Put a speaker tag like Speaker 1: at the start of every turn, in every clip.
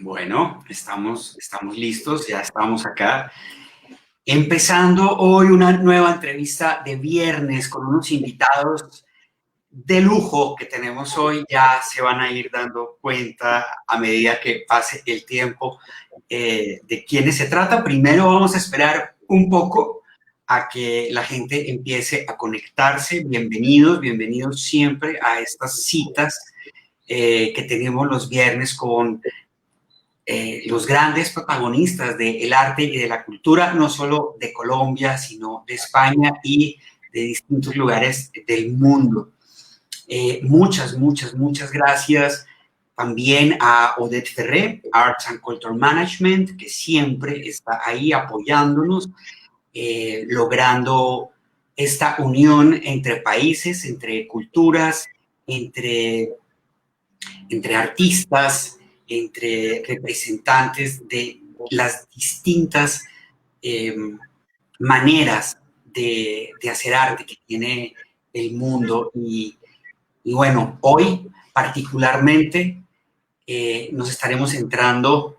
Speaker 1: Bueno, estamos listos, ya estamos acá. Empezando hoy una nueva entrevista de viernes con unos invitados de lujo que tenemos hoy. Ya se van a ir dando cuenta a medida que pase el tiempo de quiénes se trata. Primero vamos a esperar un poco a que la gente empiece a conectarse. Bienvenidos, bienvenidos siempre a estas citas que tenemos los viernes con los grandes protagonistas del arte y de la cultura, no solo de Colombia, sino de España y de distintos lugares del mundo. Muchas gracias también a Odette Ferré, Arts and Culture Management, que siempre está ahí apoyándonos, logrando esta unión entre países, entre culturas, entre artistas, entre representantes de las distintas maneras de hacer arte que tiene el mundo. Y bueno, hoy particularmente nos estaremos centrando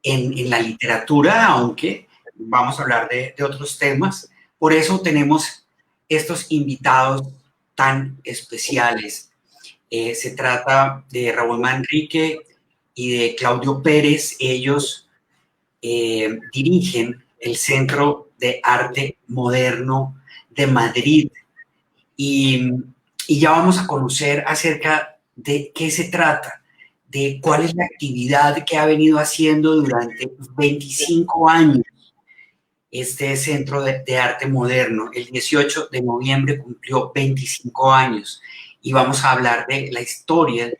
Speaker 1: en la literatura, aunque vamos a hablar de otros temas. Por eso tenemos estos invitados tan especiales. Se trata de Raúl Manrique y de Claudio Pérez. Ellos dirigen el Centro de Arte Moderno de Madrid y ya vamos a conocer acerca de qué se trata, de cuál es la actividad que ha venido haciendo durante 25 años este Centro de Arte Moderno. El 18 de noviembre cumplió 25 años y vamos a hablar de la historia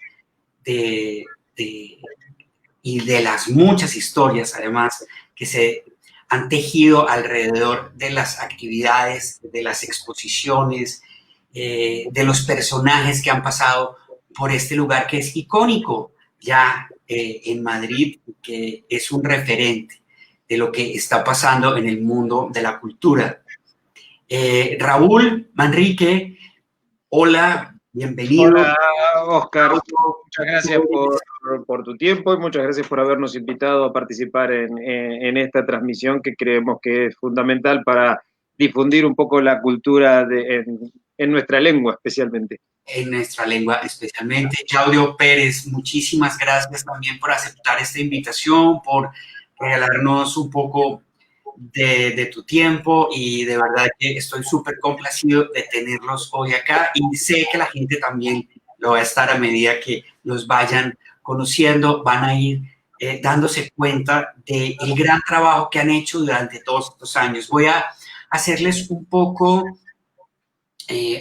Speaker 1: y de las muchas historias, además, que se han tejido alrededor de las actividades, de las exposiciones, de los personajes que han pasado por este lugar que es icónico ya en Madrid, que es un referente de lo que está pasando en el mundo de la cultura. Raúl Manrique, hola, bienvenido.
Speaker 2: Hola, Oscar. Muchas gracias por tu tiempo y muchas gracias por habernos invitado a participar en esta transmisión que creemos que es fundamental para difundir un poco la cultura en nuestra lengua, especialmente.
Speaker 1: En nuestra lengua especialmente. Claudio Pérez, muchísimas gracias también por aceptar esta invitación, por regalarnos un poco de tu tiempo, y de verdad que estoy súper complacido de tenerlos hoy acá, y sé que la gente también lo va a estar a medida que los vayan conociendo, van a ir dándose cuenta del gran trabajo que han hecho durante todos estos años. Voy a hacerles un poco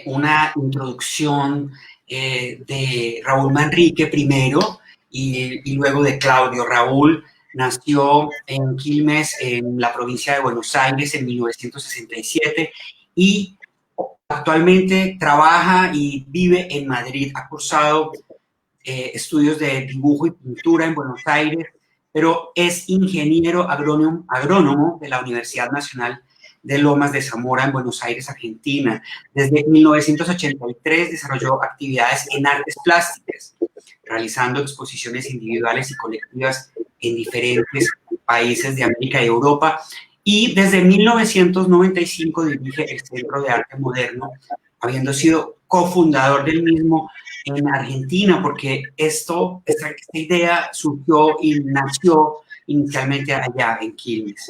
Speaker 1: una introducción de Raúl Manrique primero y luego de Claudio. Raúl nació en Quilmes, en la provincia de Buenos Aires, en 1967, y actualmente trabaja y vive en Madrid. Ha cursado estudios de dibujo y pintura en Buenos Aires, pero es ingeniero agrónomo de la Universidad Nacional de Lomas de Zamora en Buenos Aires, Argentina. Desde 1983 desarrolló actividades en artes plásticas, realizando exposiciones individuales y colectivas en diferentes países de América y Europa. Y desde 1995 dirige el Centro de Arte Moderno, habiendo sido cofundador del mismo en Argentina, porque esta idea surgió y nació inicialmente allá en Quilmes.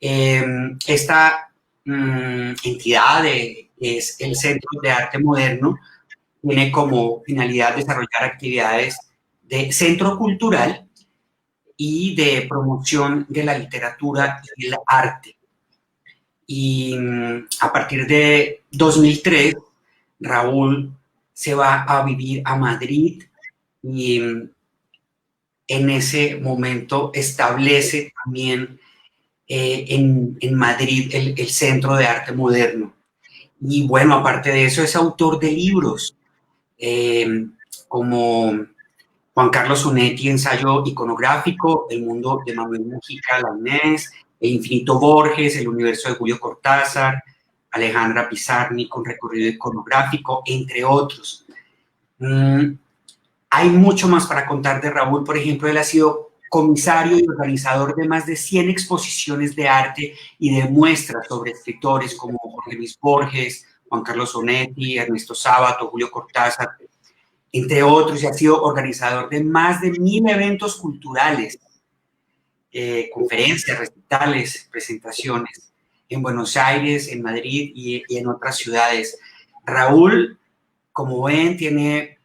Speaker 1: Esta entidad es el Centro de Arte Moderno, tiene como finalidad desarrollar actividades de centro cultural y de promoción de la literatura y el arte. Y a partir de 2003, Raúl se va a vivir a Madrid y en ese momento establece también en Madrid el Centro de Arte Moderno. Y bueno, aparte de eso, es autor de libros como Juan Carlos Onetti, ensayo iconográfico, El mundo de Manuel Mujica Lainez, El infinito Borges, El universo de Julio Cortázar, Alejandra Pizarni con recorrido iconográfico, entre otros. Hay mucho más para contar de Raúl. Por ejemplo, él ha sido comisario y organizador de más de 100 exposiciones de arte y de muestras sobre escritores como Jorge Luis Borges, Juan Carlos Onetti, Ernesto Sábato, Julio Cortázar, entre otros, y ha sido organizador de más de 1000 eventos culturales, conferencias, recitales, presentaciones en Buenos Aires, en Madrid y en otras ciudades. Raúl, como ven, tiene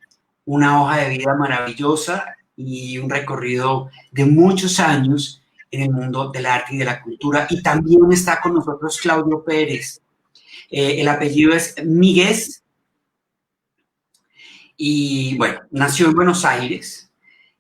Speaker 1: una hoja de vida maravillosa y un recorrido de muchos años en el mundo del arte y de la cultura. Y también está con nosotros Claudio Pérez. El apellido es Míguez y, bueno, nació en Buenos Aires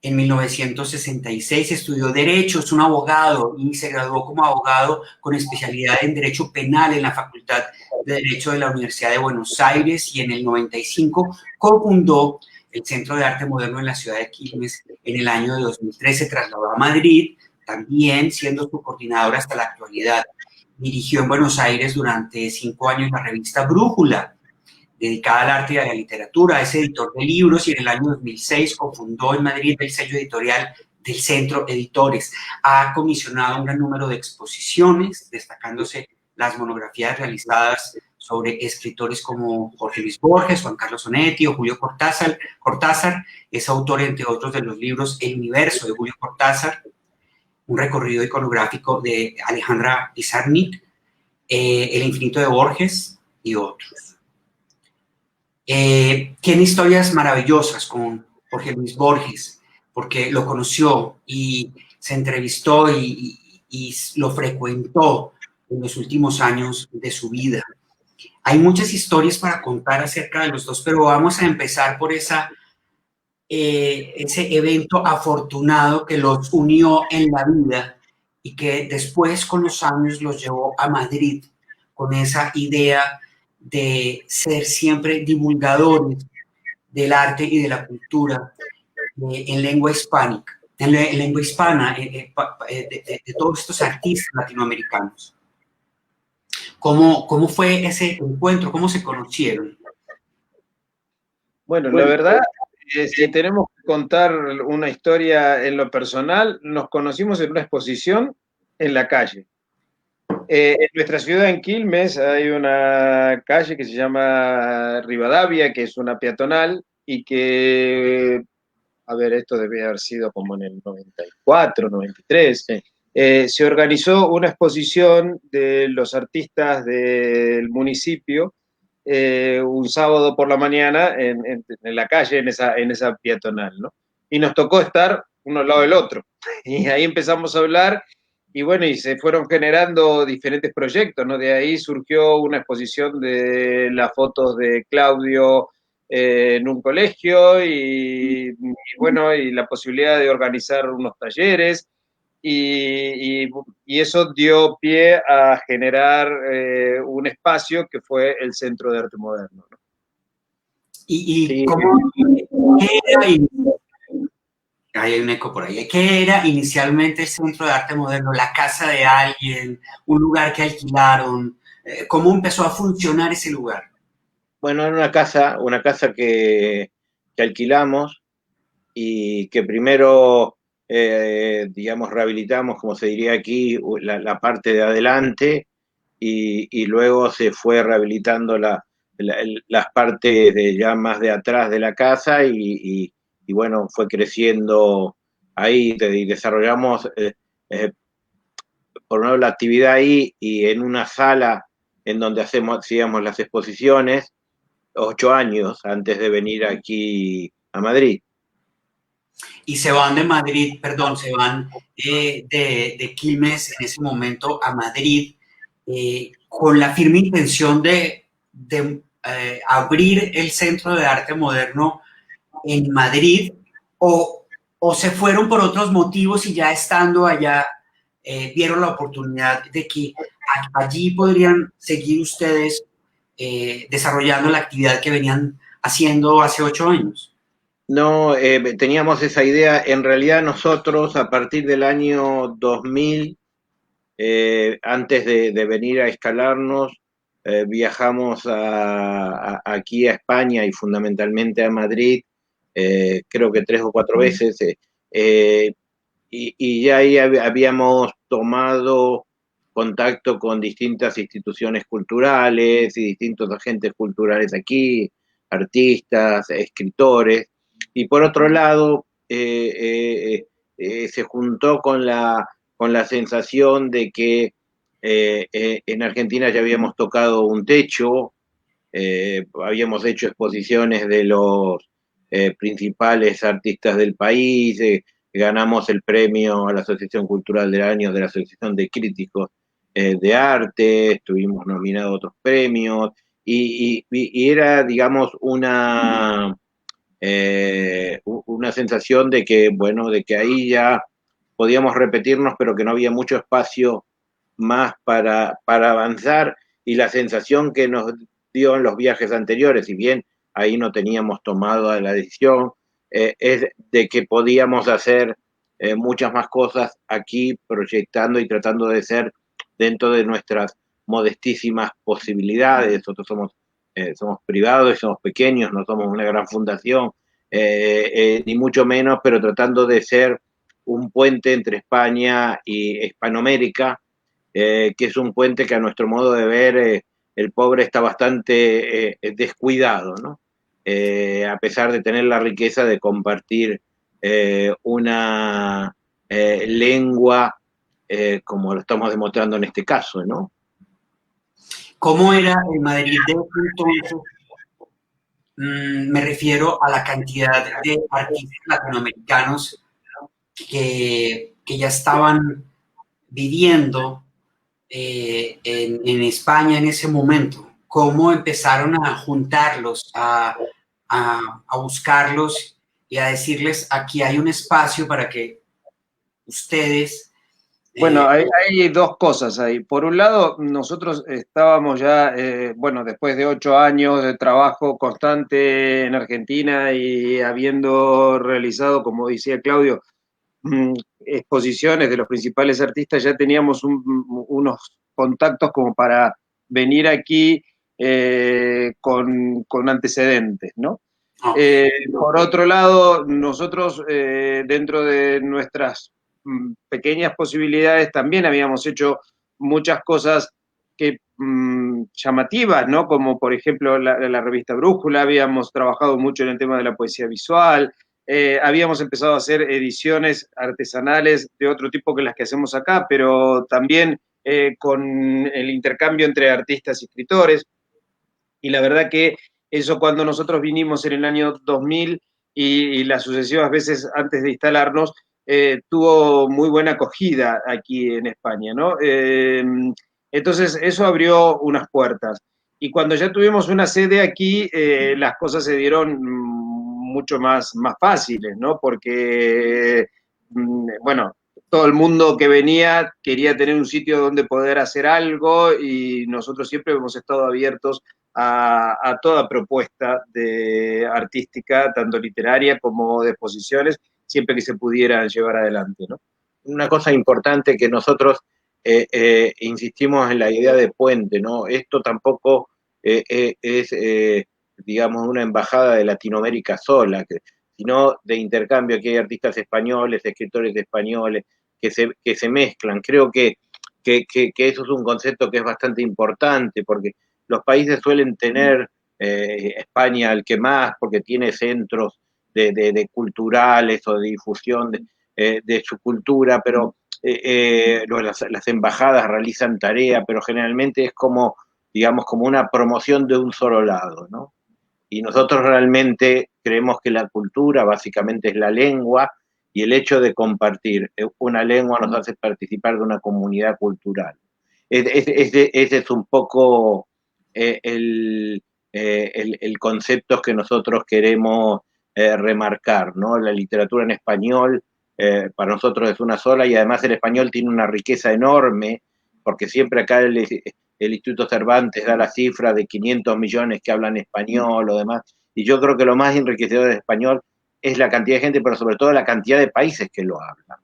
Speaker 1: en 1966, estudió Derecho, es un abogado y se graduó como abogado con especialidad en Derecho Penal en la Facultad de Derecho de la Universidad de Buenos Aires, y en el 95 cofundó el Centro de Arte Moderno en la ciudad de Quilmes. En el año de 2013 se trasladó a Madrid, también siendo su coordinador hasta la actualidad. Dirigió en Buenos Aires durante 5 años la revista Brújula, dedicada al arte y a la literatura. Es editor de libros y en el año 2006 cofundó en Madrid el sello editorial del Centro Editores. Ha comisionado un gran número de exposiciones, destacándose las monografías realizadas sobre escritores como Jorge Luis Borges, Juan Carlos Onetti o Julio Cortázar. Es autor, entre otros, de los libros El Universo de Julio Cortázar, un recorrido iconográfico de Alejandra Pizarnik, El Infinito de Borges y otros. Tiene historias maravillosas con Jorge Luis Borges, porque lo conoció y se entrevistó y lo frecuentó en los últimos años de su vida. Hay muchas historias para contar acerca de los dos, pero vamos a empezar por ese evento afortunado que los unió en la vida y que después, con los años, los llevó a Madrid con esa idea de ser siempre divulgadores del arte y de la cultura en lengua hispánica, en lengua hispana, de todos estos artistas latinoamericanos. ¿Cómo fue ese encuentro? ¿Cómo se conocieron?
Speaker 2: Bueno, la verdad, si tenemos que contar una historia en lo personal, nos conocimos en una exposición en la calle. En nuestra ciudad, en Quilmes, hay una calle que se llama Rivadavia, que es una peatonal, y que, a ver, esto debe haber sido como en el 94, 93, se organizó una exposición de los artistas del municipio un sábado por la mañana en la calle, en esa peatonal, ¿no? Y nos tocó estar uno al lado del otro. Y ahí empezamos a hablar y bueno, y se fueron generando diferentes proyectos, ¿no? De ahí surgió una exposición de las fotos de Claudio en un colegio y bueno, y la posibilidad de organizar unos talleres. Y eso dio pie a generar un espacio que fue el Centro de Arte Moderno, ¿no?
Speaker 1: ¿Y cómo, qué era, hay un eco por ahí, qué era inicialmente el Centro de Arte Moderno? ¿La casa de alguien? ¿Un lugar que alquilaron? ¿Cómo empezó a funcionar ese lugar?
Speaker 3: Bueno, era una casa que alquilamos y que primero, digamos, rehabilitamos, como se diría aquí, la parte de adelante y luego se fue rehabilitando las partes ya más de atrás de la casa y bueno, fue creciendo ahí y desarrollamos por una la actividad ahí y en una sala en donde hacíamos las exposiciones 8 años antes de venir aquí a Madrid.
Speaker 1: Y se van de Madrid, perdón, se van de Quilmes en ese momento a Madrid con la firme intención de abrir el Centro de Arte Moderno en Madrid, o se fueron por otros motivos y ya estando allá vieron la oportunidad de que allí podrían seguir ustedes desarrollando la actividad que venían haciendo hace 8 años.
Speaker 3: No, teníamos esa idea. En realidad nosotros a partir del año 2000, antes de venir a escalarnos, viajamos aquí a España y fundamentalmente a Madrid, creo que 3 o 4 veces, y ya ahí habíamos tomado contacto con distintas instituciones culturales y distintos agentes culturales aquí, artistas, escritores, y por otro lado, se juntó con la sensación de que en Argentina ya habíamos tocado un techo, habíamos hecho exposiciones de los principales artistas del país, ganamos el premio a la Asociación Cultural del Año de la Asociación de Críticos de Arte, estuvimos nominados a otros premios, y era, digamos, una sensación de que, bueno, de que ahí ya podíamos repetirnos, pero que no había mucho espacio más para avanzar, y la sensación que nos dio en los viajes anteriores, si bien ahí no teníamos tomado la decisión, es de que podíamos hacer muchas más cosas aquí, proyectando y tratando de ser dentro de nuestras modestísimas posibilidades. Nosotros somos privados y somos pequeños, no somos una gran fundación, ni mucho menos, pero tratando de ser un puente entre España y Hispanoamérica, que es un puente que a nuestro modo de ver el pobre está bastante descuidado, ¿no? A pesar de tener la riqueza de compartir una lengua como lo estamos demostrando en este caso, ¿no?
Speaker 1: ¿Cómo era el Madrid de entonces? Me refiero a la cantidad de artistas latinoamericanos que ya estaban viviendo en España en ese momento. ¿Cómo empezaron a juntarlos, a buscarlos y a decirles, aquí hay un espacio para que ustedes...
Speaker 2: Bueno, hay dos cosas ahí. Por un lado, nosotros estábamos ya, bueno, después de 8 años de trabajo constante en Argentina y habiendo realizado, como decía Claudio, exposiciones de los principales artistas, ya teníamos unos contactos como para venir aquí con antecedentes, ¿no? Por otro lado, nosotros dentro de nuestras pequeñas posibilidades también habíamos hecho muchas cosas que llamativas, ¿no? Como por ejemplo la revista Brújula, habíamos trabajado mucho en el tema de la poesía visual, habíamos empezado a hacer ediciones artesanales de otro tipo que las que hacemos acá, pero también con el intercambio entre artistas y escritores, y la verdad que eso cuando nosotros vinimos en el año 2000 y las sucesivas veces antes de instalarnos, tuvo muy buena acogida aquí en España, ¿no? Entonces, eso abrió unas puertas. Y cuando ya tuvimos una sede aquí, las cosas se dieron mucho más fáciles, ¿no? Porque, bueno, todo el mundo que venía quería tener un sitio donde poder hacer algo y nosotros siempre hemos estado abiertos a toda propuesta de artística, tanto literaria como de exposiciones, siempre que se pudieran llevar adelante, ¿no?
Speaker 3: Una cosa importante que nosotros insistimos en la idea de puente, ¿no? Esto tampoco es, digamos, una embajada de Latinoamérica sola, sino de intercambio. Aquí hay artistas españoles, escritores españoles que se mezclan. Creo que eso es un concepto que es bastante importante, porque los países suelen tener, España el que más, porque tiene centros de culturales o de difusión de su cultura, pero las embajadas realizan tarea, pero generalmente es como, digamos, como una promoción de un solo lado, ¿no? Y nosotros realmente creemos que la cultura básicamente es la lengua, y el hecho de compartir una lengua nos hace participar de una comunidad cultural. Ese es un poco el concepto que nosotros queremos remarcar, ¿no? La literatura en español para nosotros es una sola, y además el español tiene una riqueza enorme, porque siempre acá el Instituto Cervantes da la cifra de 500 millones que hablan español o demás, y yo creo que lo más enriquecedor del español es la cantidad de gente, pero sobre todo la cantidad de países que lo hablan,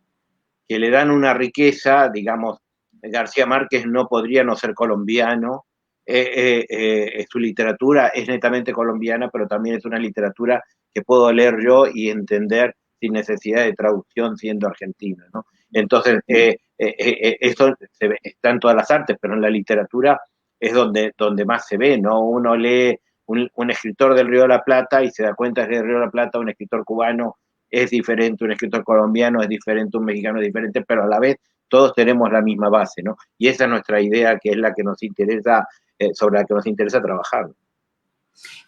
Speaker 3: que le dan una riqueza. Digamos, García Márquez no podría no ser colombiano, su literatura es netamente colombiana, pero también es una literatura que puedo leer yo y entender sin necesidad de traducción siendo argentino, ¿no? Entonces, eso está en todas las artes, pero en la literatura es donde más se ve, ¿no? Uno lee un escritor del Río de la Plata y se da cuenta que del Río de la Plata un escritor cubano es diferente, un escritor colombiano es diferente, un mexicano es diferente, pero a la vez todos tenemos la misma base, ¿no? Y esa es nuestra idea, que es la que nos interesa, sobre la que nos interesa trabajar.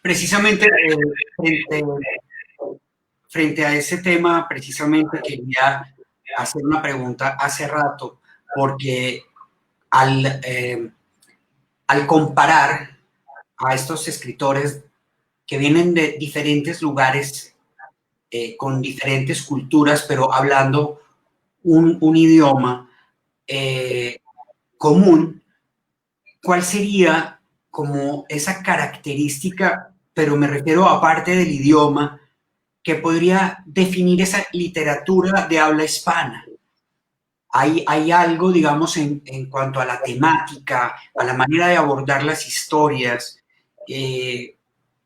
Speaker 1: Precisamente frente a ese tema, precisamente quería hacer una pregunta hace rato, porque al comparar a estos escritores que vienen de diferentes lugares, con diferentes culturas, pero hablando un idioma común, ¿cuál sería como esa característica, pero me refiero aparte del idioma, que podría definir esa literatura de habla hispana? Hay algo, digamos, en cuanto a la temática, a la manera de abordar las historias.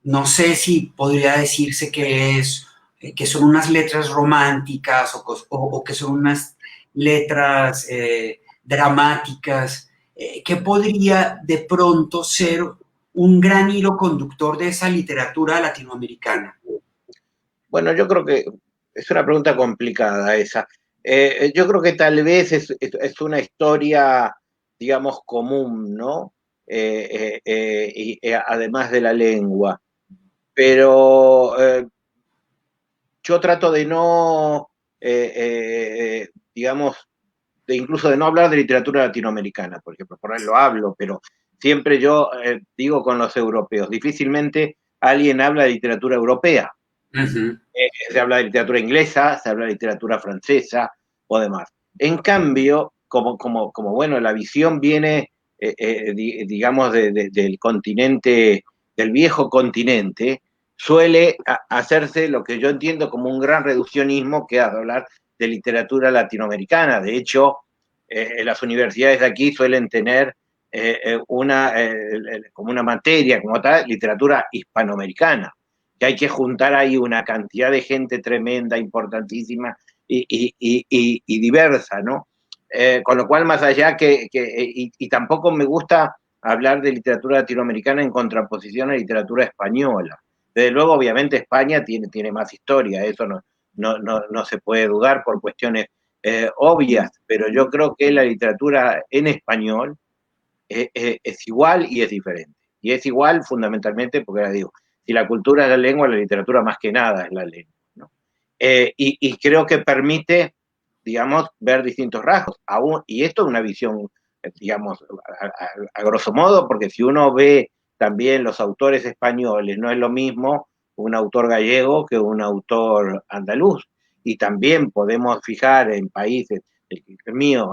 Speaker 1: No sé si podría decirse que son unas letras románticas o que son unas letras dramáticas, que podría de pronto ser un gran hilo conductor de esa literatura latinoamericana.
Speaker 3: Bueno, yo creo que es una pregunta complicada esa. Yo creo que tal vez es una historia, digamos, común, ¿no? Y además de la lengua. Pero yo trato de no, digamos, incluso de no hablar de literatura latinoamericana, porque por ahí lo hablo, pero siempre yo digo con los europeos, difícilmente alguien habla de literatura europea.
Speaker 1: Uh-huh.
Speaker 3: Se habla de literatura inglesa, se habla de literatura francesa o demás. En cambio, como bueno, la visión viene, digamos, del continente, del viejo continente, suele hacerse lo que yo entiendo como un gran reduccionismo, que es hablar de literatura latinoamericana. De hecho, las universidades de aquí suelen tener como una materia, como tal, literatura hispanoamericana, que hay que juntar ahí una cantidad de gente tremenda, importantísima y diversa, ¿no? Con lo cual, más allá y tampoco me gusta hablar de literatura latinoamericana en contraposición a literatura española. Desde luego, obviamente, España tiene más historia, eso no se puede dudar por cuestiones obvias, pero yo creo que la literatura en español es igual y es diferente. Y es igual fundamentalmente porque, ya digo, si la cultura es la lengua, la literatura más que nada es la lengua, ¿no? Y creo que permite, digamos, ver distintos rasgos. Y esto es una visión, digamos, a grosso modo, porque si uno ve también los autores españoles, no es lo mismo un autor gallego que un autor andaluz. Y también podemos fijar en países, el mío,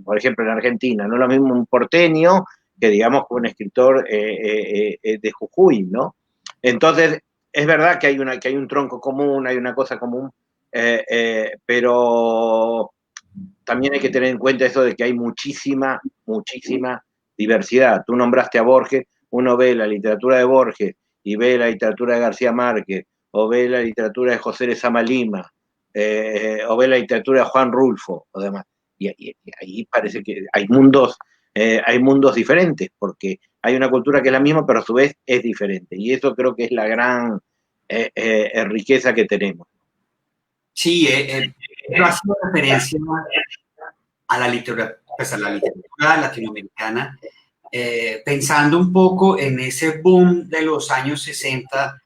Speaker 3: por ejemplo, en Argentina, no es lo mismo un porteño que, digamos, un escritor de Jujuy, ¿no? Entonces, es verdad que hay un tronco común, hay una cosa común, pero también hay que tener en cuenta eso de que hay muchísima diversidad. Tú nombraste a Borges, uno ve la literatura de Borges y ve la literatura de García Márquez, o ve la literatura de José Lezama Lima, o ve la literatura de Juan Rulfo, o demás. Y ahí parece que hay mundos diferentes, porque hay una cultura que es la misma, pero a su vez es diferente. Y eso creo que es la gran riqueza que tenemos.
Speaker 1: Sí, yo hacía referencia a la literatura, pues a la literatura latinoamericana, pensando un poco en ese boom de los años 60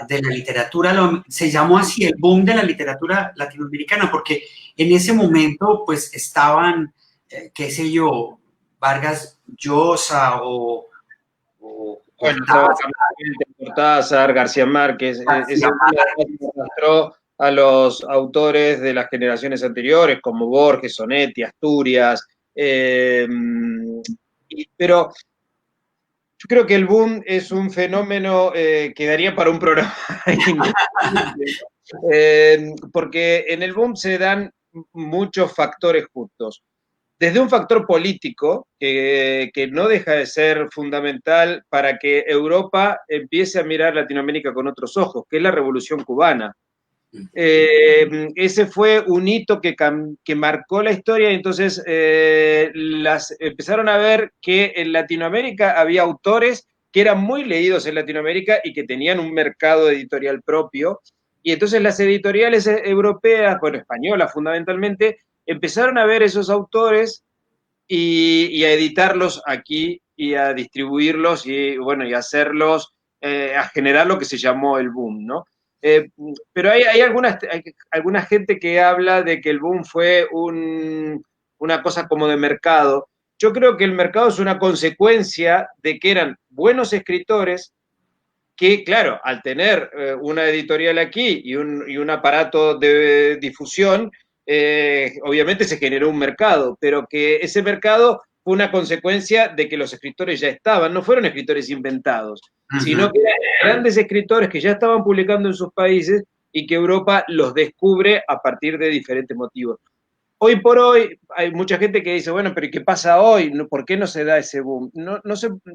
Speaker 1: de la literatura, se llamó así el boom de la literatura latinoamericana, porque en ese momento pues estaban, qué sé yo, Vargas Llosa o
Speaker 2: Cortázar, García Márquez, mostró a los autores de las generaciones anteriores, como Borges, Sonetti, Asturias, pero yo creo que el boom es un fenómeno que daría para un programa porque en el boom se dan muchos factores justos. Desde un factor político que no deja de ser fundamental para que Europa empiece a mirar Latinoamérica con otros ojos, que es la Revolución Cubana. Ese fue un hito que marcó la historia, y entonces empezaron a ver que en Latinoamérica había autores que eran muy leídos en Latinoamérica y que tenían un mercado editorial propio, y entonces las editoriales europeas, bueno, españolas fundamentalmente, empezaron a ver esos autores y a editarlos aquí y a distribuirlos y, bueno, y a hacerlos, a generar lo que se llamó el boom, ¿no? Pero hay alguna gente que habla de que el boom fue una cosa como de mercado. Yo creo que el mercado es una consecuencia de que eran buenos escritores que, claro, al tener una editorial aquí y un aparato de difusión, obviamente se generó un mercado, pero que ese mercado fue una consecuencia de que los escritores ya estaban, no fueron escritores inventados, sino que eran grandes escritores que ya estaban publicando en sus países y que Europa los descubre a partir de diferentes motivos. Hoy por hoy hay mucha gente que dice, bueno, pero ¿qué pasa hoy? ¿Por qué no se da ese boom?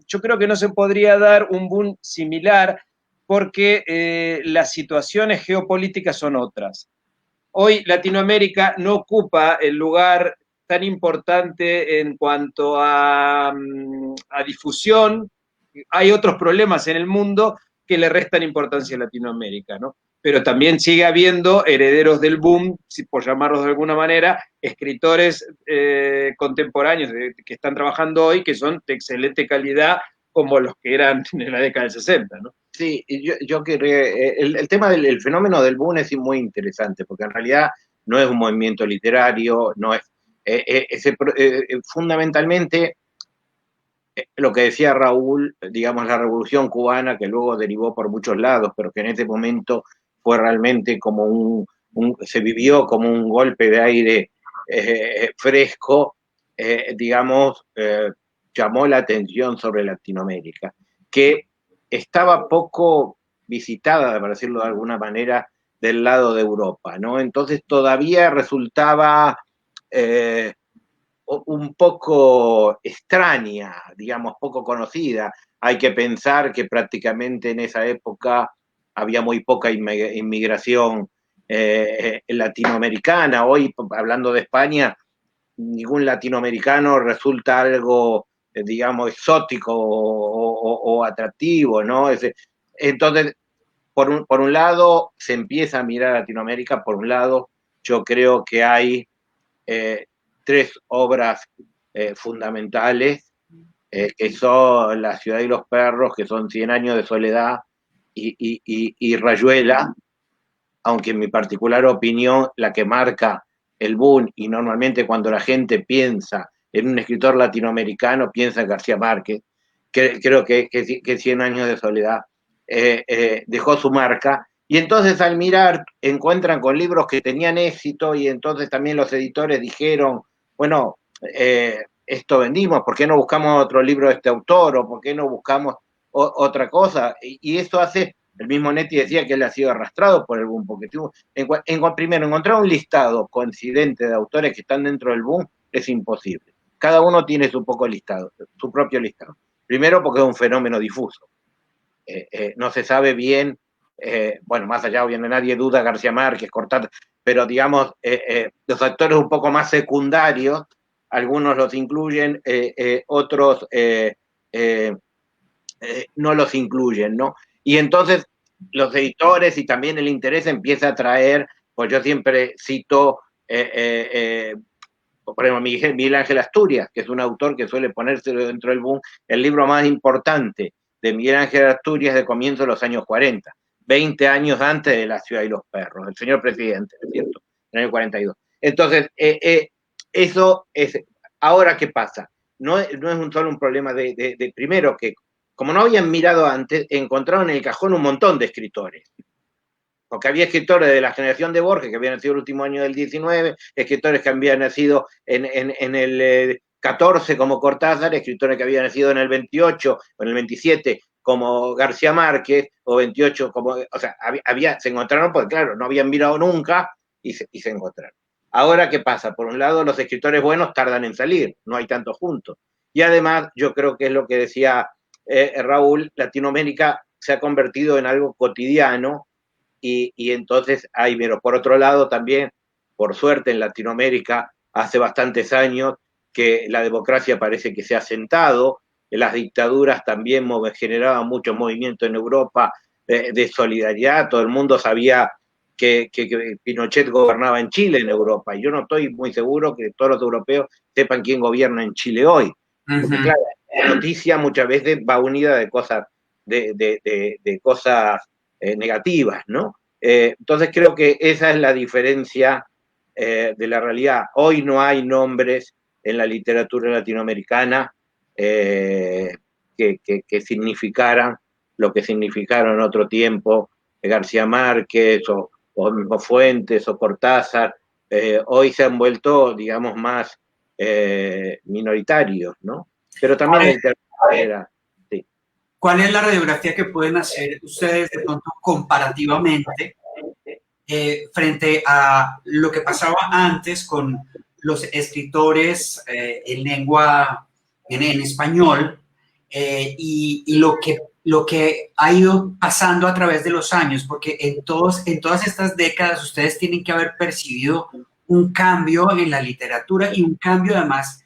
Speaker 2: Yo creo que no se podría dar un boom similar porque las situaciones geopolíticas son otras. Hoy Latinoamérica no ocupa el lugar tan importante en cuanto a difusión. Hay otros problemas en el mundo que le restan importancia a Latinoamérica, ¿no? Pero también sigue habiendo herederos del boom, por llamarlos de alguna manera, escritores contemporáneos que están trabajando hoy, que son de excelente calidad, como los que eran en la década del 60, ¿no?
Speaker 3: Sí, yo quería, el tema del fenómeno del boom es muy interesante, porque en realidad no es un movimiento literario, no es, fundamentalmente lo que decía Raúl, digamos, la revolución cubana, que luego derivó por muchos lados, pero que en ese momento fue realmente como se vivió como un golpe de aire fresco, digamos, llamó la atención sobre Latinoamérica, que estaba poco visitada, para decirlo de alguna manera, del lado de Europa, ¿no? Entonces todavía resultaba un poco extraña, digamos, poco conocida. Hay que pensar que prácticamente en esa época había muy poca inmigración latinoamericana. Hoy, hablando de España, ningún latinoamericano resulta algo, digamos, exótico o atractivo, ¿no? Entonces, por un lado, se empieza a mirar a Latinoamérica, por un lado, yo creo que hay tres obras fundamentales, que son La ciudad y los perros, que son 100 años de soledad, y Rayuela, aunque en mi particular opinión, la que marca el boom, y normalmente cuando la gente piensa en un escritor latinoamericano, piensa en García Márquez, creo que 100 años de soledad dejó su marca, y entonces al mirar encuentran con libros que tenían éxito, y entonces también los editores dijeron, bueno, esto vendimos, ¿por qué no buscamos otro libro de este autor? ¿O por qué no buscamos otra cosa? Y eso hace, el mismo Netti decía que él ha sido arrastrado por el boom, porque primero, encontrar un listado coincidente de autores que están dentro del boom es imposible. Cada uno tiene su propio listado. Primero porque es un fenómeno difuso. No se sabe bien, bueno, más allá, obviamente nadie duda, García Márquez, Cortázar, pero digamos, los actores un poco más secundarios, algunos los incluyen, otros no los incluyen, ¿no? Y entonces los editores y también el interés empieza a traer, pues yo siempre cito, por ejemplo, Miguel Ángel Asturias, que es un autor que suele ponerse dentro del boom, el libro más importante de Miguel Ángel Asturias de comienzo de los años 40, 20 años antes de La ciudad y los perros, el señor presidente, ¿es cierto? En el 42. Entonces, eso es, ahora, ¿qué pasa? No es solo un problema de primero, que como no habían mirado antes, encontraron en el cajón un montón de escritores. Porque había escritores de la generación de Borges, que habían nacido el último año del 19, escritores que habían nacido en el 14 como Cortázar, escritores que habían nacido en el 28 o en el 27 como García Márquez, o 28 como, o sea, se encontraron porque claro, no habían mirado nunca y se encontraron. Ahora, ¿qué pasa? Por un lado, los escritores buenos tardan en salir, no hay tantos juntos. Y además, yo creo que es lo que decía Raúl, Latinoamérica se ha convertido en algo cotidiano, y entonces hay menos. Por otro lado, también, por suerte, en Latinoamérica, hace bastantes años que la democracia parece que se ha sentado, las dictaduras también generaban mucho movimiento en Europa de solidaridad, todo el mundo sabía que Pinochet gobernaba en Chile, en Europa, y yo no estoy muy seguro que todos los europeos sepan quién gobierna en Chile hoy, porque claro, la noticia muchas veces va unida de cosas, de cosas negativas, ¿no? Entonces creo que esa es la diferencia de la realidad. Hoy no hay nombres en la literatura latinoamericana que significaran lo que significaron en otro tiempo García Márquez o Fuentes o Cortázar. Hoy se han vuelto, digamos, más minoritarios, ¿no? Pero también la literatura era... Sí.
Speaker 1: ¿Cuál es la radiografía que pueden hacer ustedes de pronto comparativamente frente a lo que pasaba antes con los escritores en lengua, en español, y lo que ha ido pasando a través de los años? Porque en todas estas décadas ustedes tienen que haber percibido un cambio en la literatura y un cambio además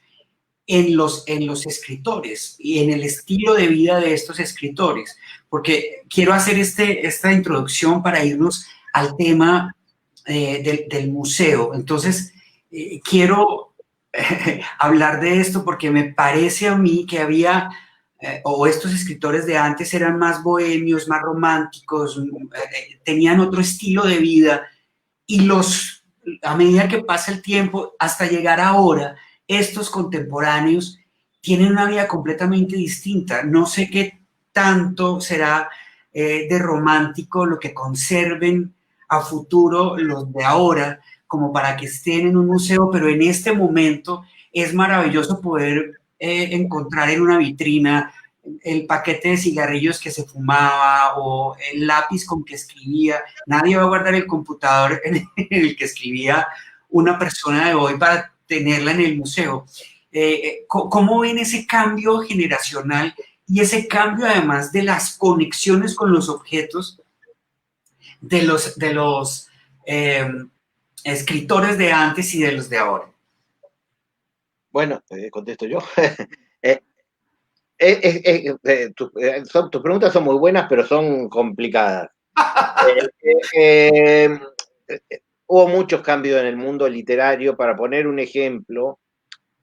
Speaker 1: en los escritores y en el estilo de vida de estos escritores, porque quiero hacer esta introducción para irnos al tema del museo. Entonces, quiero hablar de esto porque me parece a mí que había, o estos escritores de antes eran más bohemios, más románticos, tenían otro estilo de vida, y a medida que pasa el tiempo, hasta llegar ahora, estos contemporáneos tienen una vida completamente distinta. No sé qué tanto será de romántico lo que conserven a futuro los de ahora, como para que estén en un museo, pero en este momento es maravilloso poder encontrar en una vitrina el paquete de cigarrillos que se fumaba o el lápiz con que escribía. Nadie va a guardar el computador en el que escribía una persona de hoy para tenerla en el museo. ¿Cómo ven ese cambio generacional y ese cambio además de las conexiones con los objetos de los escritores de antes y de los de ahora?
Speaker 3: Bueno, contesto yo. Tus preguntas son muy buenas, pero son complicadas. Hubo muchos cambios en el mundo literario. Para poner un ejemplo,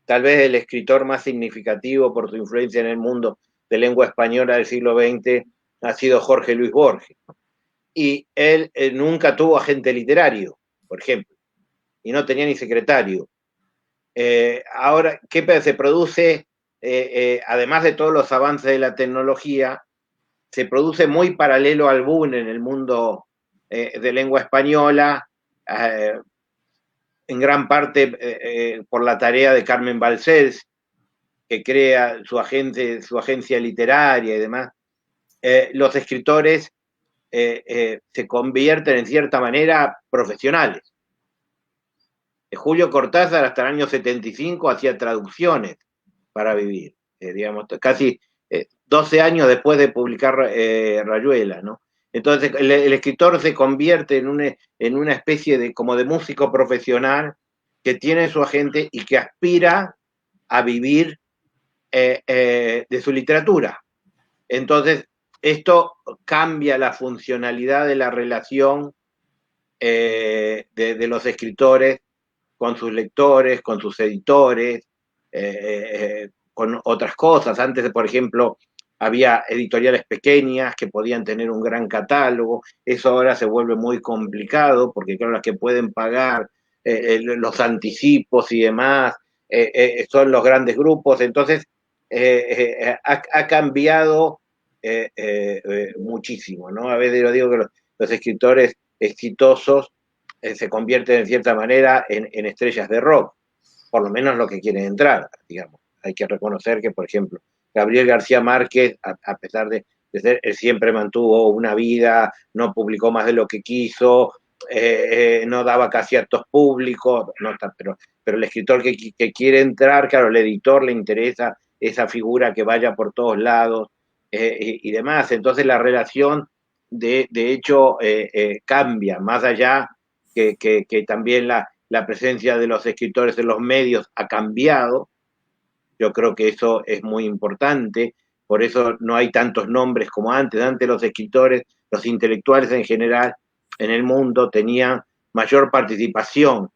Speaker 3: tal vez el escritor más significativo por su influencia en el mundo de lengua española del siglo XX ha sido Jorge Luis Borges. Y él nunca tuvo agente literario, por ejemplo, y no tenía ni secretario. Ahora, ¿qué se produce? Además de todos los avances de la tecnología, se produce muy paralelo al boom en el mundo de lengua española, en gran parte por la tarea de Carmen Balcells, que crea su agencia literaria y demás. Los escritores se convierten en cierta manera profesionales. Julio Cortázar hasta el año 75 hacía traducciones para vivir, digamos, casi 12 años después de publicar Rayuela, ¿no? Entonces el escritor se convierte en una especie de como de músico profesional que tiene su agente y que aspira a vivir de su literatura. Entonces esto cambia la funcionalidad de la relación de los escritores con sus lectores, con sus editores, con otras cosas. Antes, por ejemplo, había editoriales pequeñas que podían tener un gran catálogo. Eso ahora se vuelve muy complicado porque, claro, las que pueden pagar los anticipos y demás son los grandes grupos. Entonces, ha cambiado muchísimo, ¿no? A veces yo digo que los escritores exitosos se convierten en cierta manera en estrellas de rock, por lo menos lo que quieren entrar, digamos. Hay que reconocer que, por ejemplo, Gabriel García Márquez, a pesar de ser, él siempre mantuvo una vida, no publicó más de lo que quiso, no daba casi actos públicos, no, pero el escritor que quiere entrar, claro, el editor le interesa esa figura que vaya por todos lados y demás. Entonces la relación de hecho cambia, más allá que también la presencia de los escritores en los medios ha cambiado. Yo creo que eso es muy importante, por eso no hay tantos nombres como antes. Antes los escritores, los intelectuales en general en el mundo tenían mayor participación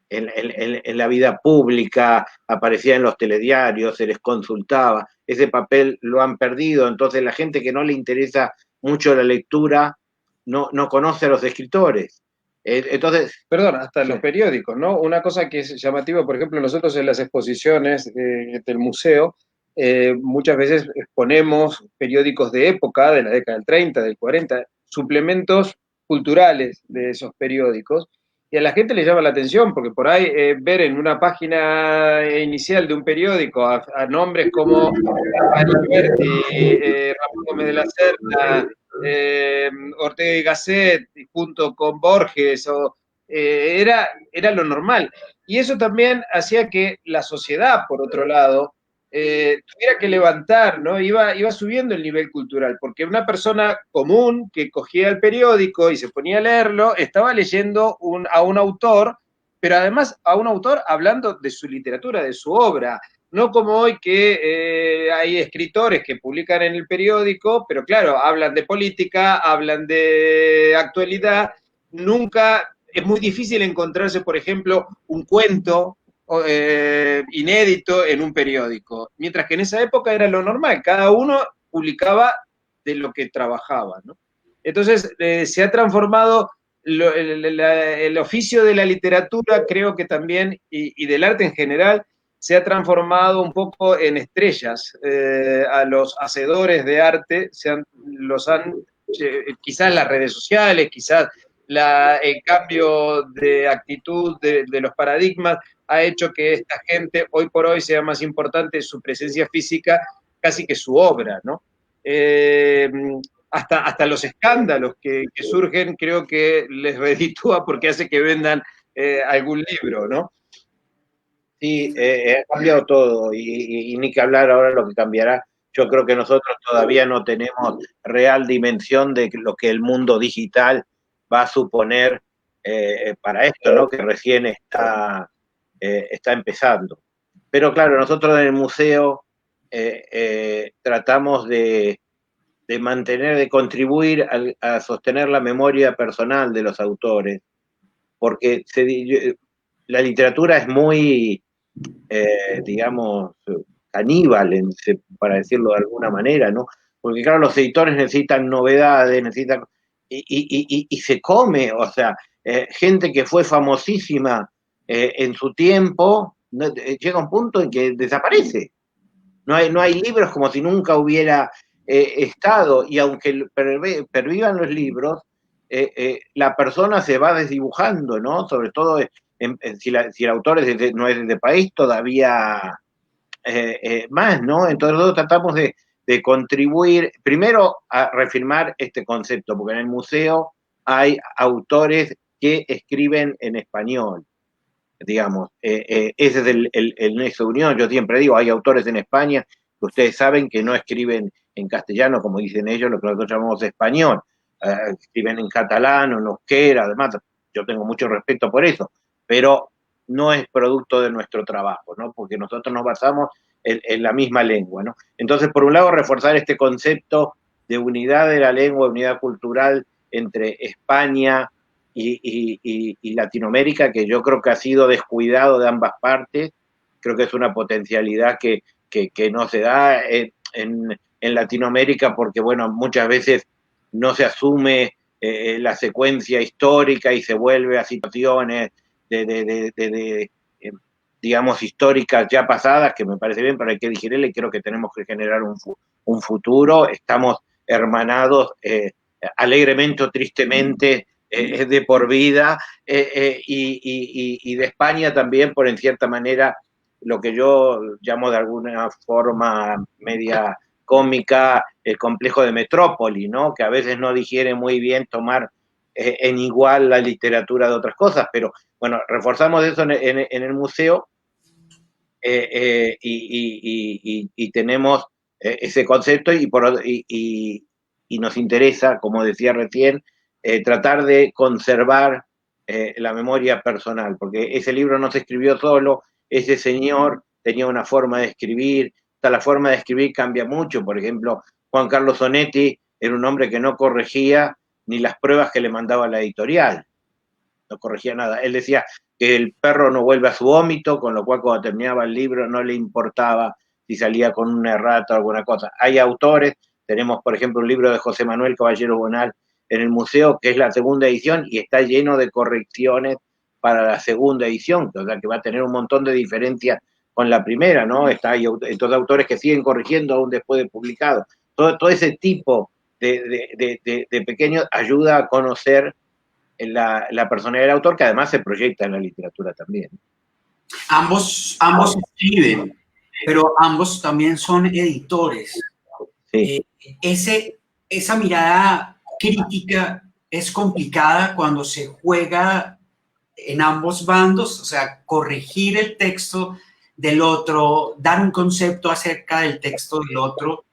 Speaker 3: en la vida pública, aparecían en los telediarios, se les consultaba. Ese papel lo han perdido, entonces la gente que no le interesa mucho la lectura no conoce a los escritores. Entonces,
Speaker 2: Perdón, hasta
Speaker 3: sí.
Speaker 2: los periódicos, ¿no? Una cosa que es llamativa, por ejemplo, nosotros en las exposiciones del museo, muchas veces exponemos periódicos de época, de la década del 30, del 40, suplementos culturales de esos periódicos, y a la gente le llama la atención, porque por ahí ver en una página inicial de un periódico a nombres como Alberti, Ramón Gómez de la Serna, Ortega y Gasset, junto con Borges, era lo normal. Y eso también hacía que la sociedad, por otro lado, tuviera que levantar, ¿no? Iba subiendo el nivel cultural, porque una persona común que cogía el periódico y se ponía a leerlo, estaba leyendo a un autor, pero además a un autor hablando de su literatura, de su obra. No como hoy que hay escritores que publican en el periódico, pero claro, hablan de política, hablan de actualidad, nunca, es muy difícil encontrarse, por ejemplo, un cuento inédito en un periódico, mientras que en esa época era lo normal, cada uno publicaba de lo que trabajaba, ¿no? Entonces se ha transformado el oficio de la literatura, creo que también, y del arte en general, se ha transformado un poco en estrellas. A los hacedores de arte quizás las redes sociales, quizás el cambio de actitud de los paradigmas ha hecho que esta gente hoy por hoy sea más importante su presencia física casi que su obra, ¿no? Hasta los escándalos que surgen creo que les reditúa porque hace que vendan algún libro, ¿no?
Speaker 3: Sí, ha cambiado todo y ni que hablar ahora lo que cambiará. Yo creo que nosotros todavía no tenemos real dimensión de lo que el mundo digital va a suponer para esto, ¿no? Que recién está empezando. Pero claro, nosotros en el museo tratamos de mantener, de contribuir a sostener la memoria personal de los autores, porque la literatura es muy, digamos, caníbal, para decirlo de alguna manera, ¿no? Porque claro, los editores necesitan novedades, y se come, o sea, gente que fue famosísima en su tiempo, llega un punto en que desaparece. No hay libros como si nunca hubiera estado, y aunque pervivan los libros, la persona se va desdibujando, ¿no? Sobre todo si el autor no es de país, todavía más, ¿no? Entonces nosotros tratamos de contribuir, primero a reafirmar este concepto, porque en el museo hay autores que escriben en español, digamos. Ese es el nexo de unión. Yo siempre digo, hay autores en España que ustedes saben que no escriben en castellano, como dicen ellos, lo que nosotros llamamos español. Escriben en catalán o en euskera, además, yo tengo mucho respeto por eso, pero no es producto de nuestro trabajo, ¿no? Porque nosotros nos basamos en la misma lengua, ¿no? Entonces, por un lado, reforzar este concepto de unidad de la lengua, unidad cultural entre España y Latinoamérica, que yo creo que ha sido descuidado de ambas partes. Creo que es una potencialidad que no se da en Latinoamérica, porque, bueno, muchas veces no se asume la secuencia histórica y se vuelve a situaciones digamos, históricas ya pasadas, que me parece bien, pero hay que digerirle, y creo que tenemos que generar un futuro. Estamos hermanados alegremente o tristemente de por vida, y de España también, por en cierta manera, lo que yo llamo de alguna forma media cómica, el complejo de metrópoli, ¿no? Que a veces no digiere muy bien tomar en igual la literatura de otras cosas, pero bueno, reforzamos eso en el museo, y tenemos ese concepto, y y nos interesa, como decía recién, tratar de conservar la memoria personal, porque ese libro no se escribió solo, ese señor tenía una forma de escribir, la forma de escribir cambia mucho. Por ejemplo, Juan Carlos Onetti era un hombre que no corregía ni las pruebas que le mandaba la editorial, no corregía nada. Él decía que el perro no vuelve a su vómito, con lo cual cuando terminaba el libro no le importaba si salía con una errata o alguna cosa. Hay autores, tenemos por ejemplo un libro de José Manuel Caballero Bonal en el museo, que es la segunda edición y está lleno de correcciones para la segunda edición, o sea que va a tener un montón de diferencias con la primera, ¿no? Hay estos autores que siguen corrigiendo aún después de publicado. Todo ese tipo de pequeños ayuda a conocer la personalidad del autor, que además se proyecta en la literatura también.
Speaker 1: Ambos escriben, pero ambos también son editores.
Speaker 3: Sí.
Speaker 1: Esa mirada crítica es complicada cuando se juega en ambos bandos, o sea, corregir el texto del otro, dar un concepto acerca del texto del otro.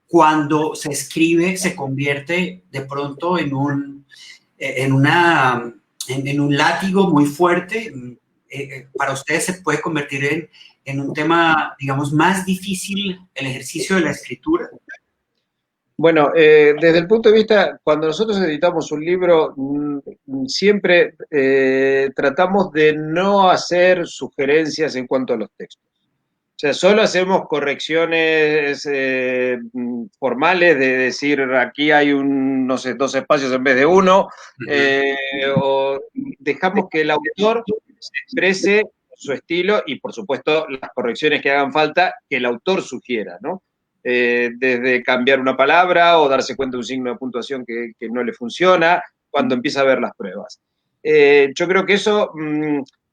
Speaker 1: Cuando se escribe, se convierte de pronto en un látigo muy fuerte. Para ustedes se puede convertir en un tema, digamos, más difícil el ejercicio de la escritura.
Speaker 2: Bueno, desde el punto de vista, cuando nosotros editamos un libro, siempre tratamos de no hacer sugerencias en cuanto a los textos. O sea, solo hacemos correcciones formales de decir aquí hay no sé, 2 espacios en vez de uno, o dejamos que el autor se exprese su estilo y, por supuesto, las correcciones que hagan falta que el autor sugiera, ¿no? Desde cambiar una palabra o darse cuenta de un signo de puntuación que no le funciona cuando empieza a ver las pruebas. Yo creo que eso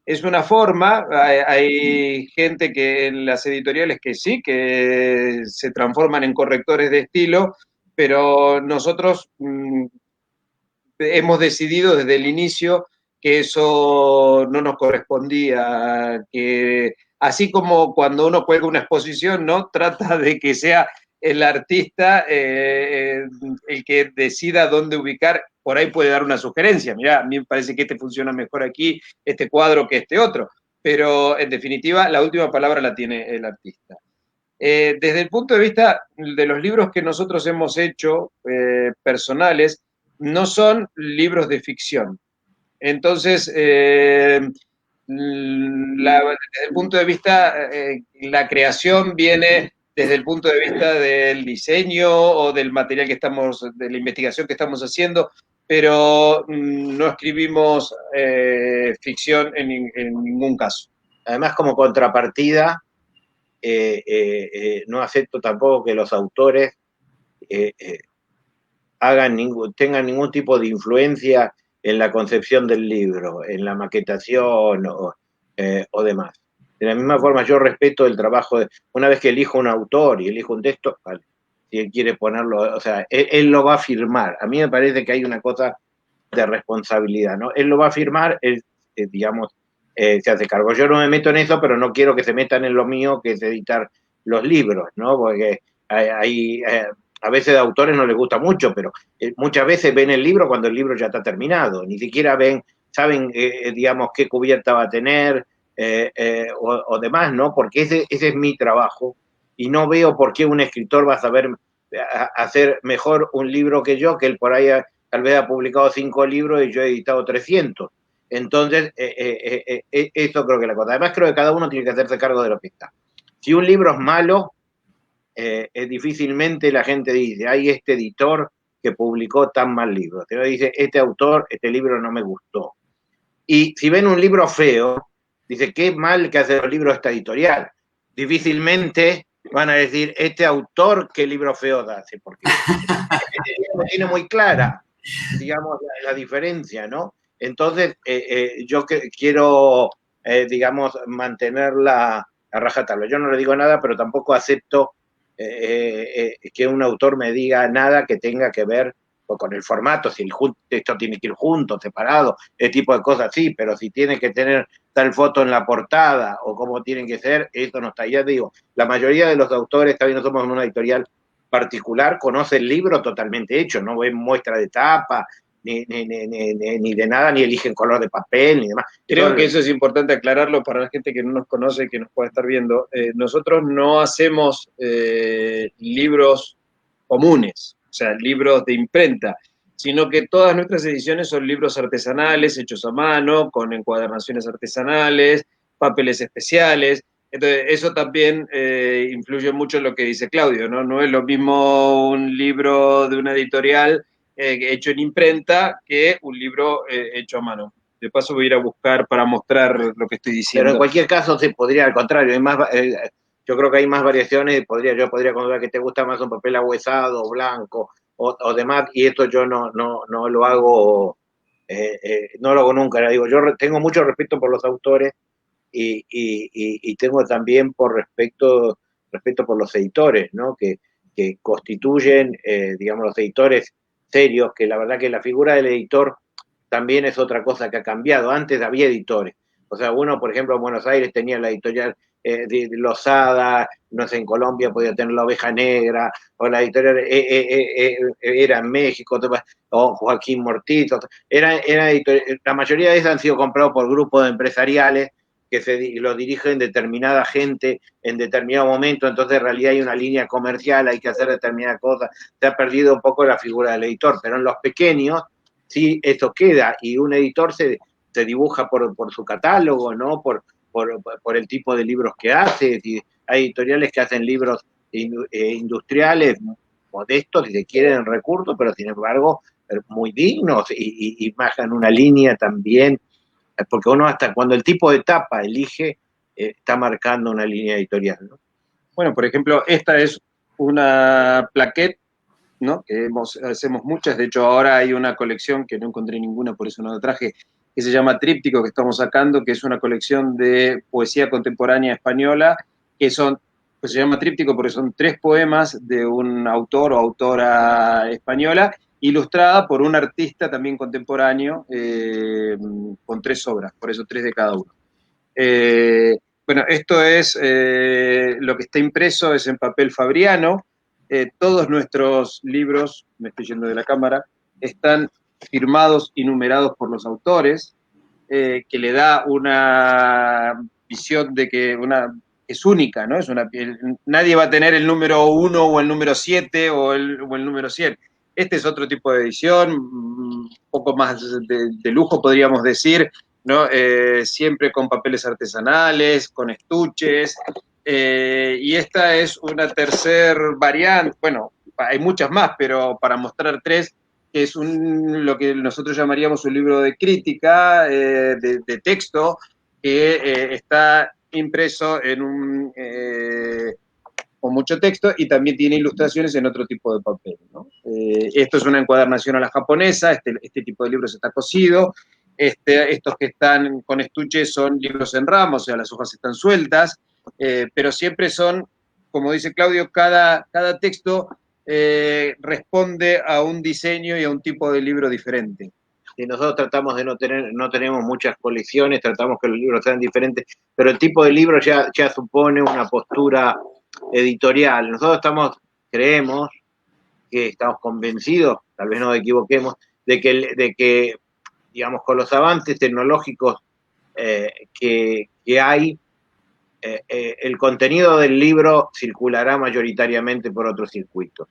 Speaker 2: es una forma. Hay gente que en las editoriales que sí, que se transforman en correctores de estilo, pero nosotros hemos decidido desde el inicio que eso no nos correspondía, que así como cuando uno cuelga una exposición, ¿no? Trata de que sea el artista el que decida dónde ubicar. Por ahí puede dar una sugerencia. Mirá, a mí me parece que este funciona mejor aquí, este cuadro que este otro. Pero en definitiva, la última palabra la tiene el artista. Desde el punto de vista de los libros que nosotros hemos hecho personales, no son libros de ficción. Entonces, desde el punto de vista, la creación viene desde el punto de vista del diseño o del material de la investigación que estamos haciendo, pero no escribimos ficción en ningún caso.
Speaker 3: Además, como contrapartida, no acepto tampoco que los autores tengan ningún tipo de influencia en la concepción del libro, en la maquetación o demás. De la misma forma, yo respeto el trabajo una vez que elijo un autor y elijo un texto, vale, si él quiere ponerlo, o sea, él lo va a firmar. A mí me parece que hay una cosa de responsabilidad, ¿no? Él lo va a firmar, él, digamos, se hace cargo. Yo no me meto en eso, pero no quiero que se metan en lo mío, que es editar los libros, ¿no? Porque hay a veces a autores no les gusta mucho, pero muchas veces ven el libro cuando el libro ya está terminado, ni siquiera saben, digamos, qué cubierta va a tener o demás, ¿no? Porque ese es mi trabajo y no veo por qué un escritor va a saber hacer mejor un libro que yo, que él por ahí tal vez ha publicado 5 libros y yo he editado 300. Entonces, eso creo que es la cosa. Además, creo que cada uno tiene que hacerse cargo de lo que está. Si un libro es malo, difícilmente la gente dice, hay este editor que publicó tan mal libro. Te dice, este autor, este libro no me gustó. Y si ven un libro feo, dice, qué mal que hace los libros esta editorial. Difícilmente van a decir, este autor, qué libro feo hace, porque no tiene muy clara, digamos, la diferencia, ¿no? Entonces, yo quiero, digamos, mantener la rajatabla. Yo no le digo nada, pero tampoco acepto que un autor me diga nada que tenga que ver con el formato, si el texto tiene que ir junto, separado, ese tipo de cosas sí, pero si tiene que tener tal foto en la portada o cómo tienen que ser, eso no está. Ya digo, la mayoría de los autores, también no somos una editorial particular conoce el libro totalmente hecho, no ve muestra de tapa, ni de nada, ni eligen color de papel, ni demás.
Speaker 2: Creo que eso es importante aclararlo para la gente que no nos conoce y que nos pueda estar viendo. Nosotros no hacemos libros comunes, o sea, libros de imprenta, sino que todas nuestras ediciones son libros artesanales, hechos a mano, con encuadernaciones artesanales, papeles especiales. Entonces, eso también influye mucho en lo que dice Claudio, ¿no? No es lo mismo un libro de una editorial hecho en imprenta que un libro hecho a mano. De paso voy a ir a buscar para mostrar lo que estoy diciendo.
Speaker 3: Pero en cualquier caso se podría, al contrario, hay más, yo creo que hay más variaciones, yo podría contar que te gusta más un papel ahuesado, blanco o demás, y esto yo no lo hago, no lo hago nunca. Digo, yo tengo mucho respeto por los autores y tengo también respeto por los editores, ¿no? Que constituyen, digamos, los editores serios, que la verdad que la figura del editor también es otra cosa que ha cambiado. Antes había editores. O sea, uno, por ejemplo, en Buenos Aires tenía la editorial de Losada, no sé, en Colombia podía tener La Oveja Negra, o la editorial era en México, o Joaquín Mortito. La mayoría de esas han sido comprados por grupos empresariales que lo dirigen determinada gente en determinado momento, entonces en realidad hay una línea comercial, hay que hacer determinadas cosas. Se ha perdido un poco la figura del editor, pero en los pequeños sí esto queda, y un editor se dibuja por su catálogo, ¿no? Por el tipo de libros que hace. Hay editoriales que hacen libros industriales modestos, si se quieren, recursos, pero sin embargo muy dignos y marcan una línea también, porque uno hasta cuando el tipo de tapa elige, está marcando una línea editorial, ¿no?
Speaker 2: Bueno, por ejemplo, esta es una plaquette, ¿no? Que hacemos muchas, de hecho ahora hay una colección que no encontré ninguna, por eso no la traje, que se llama Tríptico, que estamos sacando, que es una colección de poesía contemporánea española, que se llama Tríptico porque son 3 poemas de un autor o autora española, ilustrada por un artista también contemporáneo, con 3 obras, por eso 3 de cada uno. Bueno, esto es lo que está impreso, es en papel fabriano. Todos nuestros libros, me estoy yendo de la cámara, están firmados y numerados por los autores, que le da una visión de que es única, ¿no? Nadie va a tener el número 1 o el número 7 o el número 100. Este es otro tipo de edición, un poco más de lujo, podríamos decir, ¿no? Siempre con papeles artesanales, con estuches, y esta es una tercer variante, bueno, hay muchas más, pero para mostrar 3, que es lo que nosotros llamaríamos un libro de crítica, de texto, que está impreso con mucho texto y también tiene ilustraciones en otro tipo de papel, ¿no? Esto es una encuadernación a la japonesa, este tipo de libros está cosido. Estos que están con estuche son libros en ramos, o sea, las hojas están sueltas, pero siempre son, como dice Claudio, cada texto responde a un diseño y a un tipo de libro diferente.
Speaker 3: Y nosotros tratamos de no tenemos muchas colecciones, tratamos que los libros sean diferentes, pero el tipo de libro ya supone una postura editorial. Nosotros creemos que estamos convencidos, tal vez nos equivoquemos, de que digamos, con los avances tecnológicos que hay, el contenido del libro circulará mayoritariamente por otros circuitos.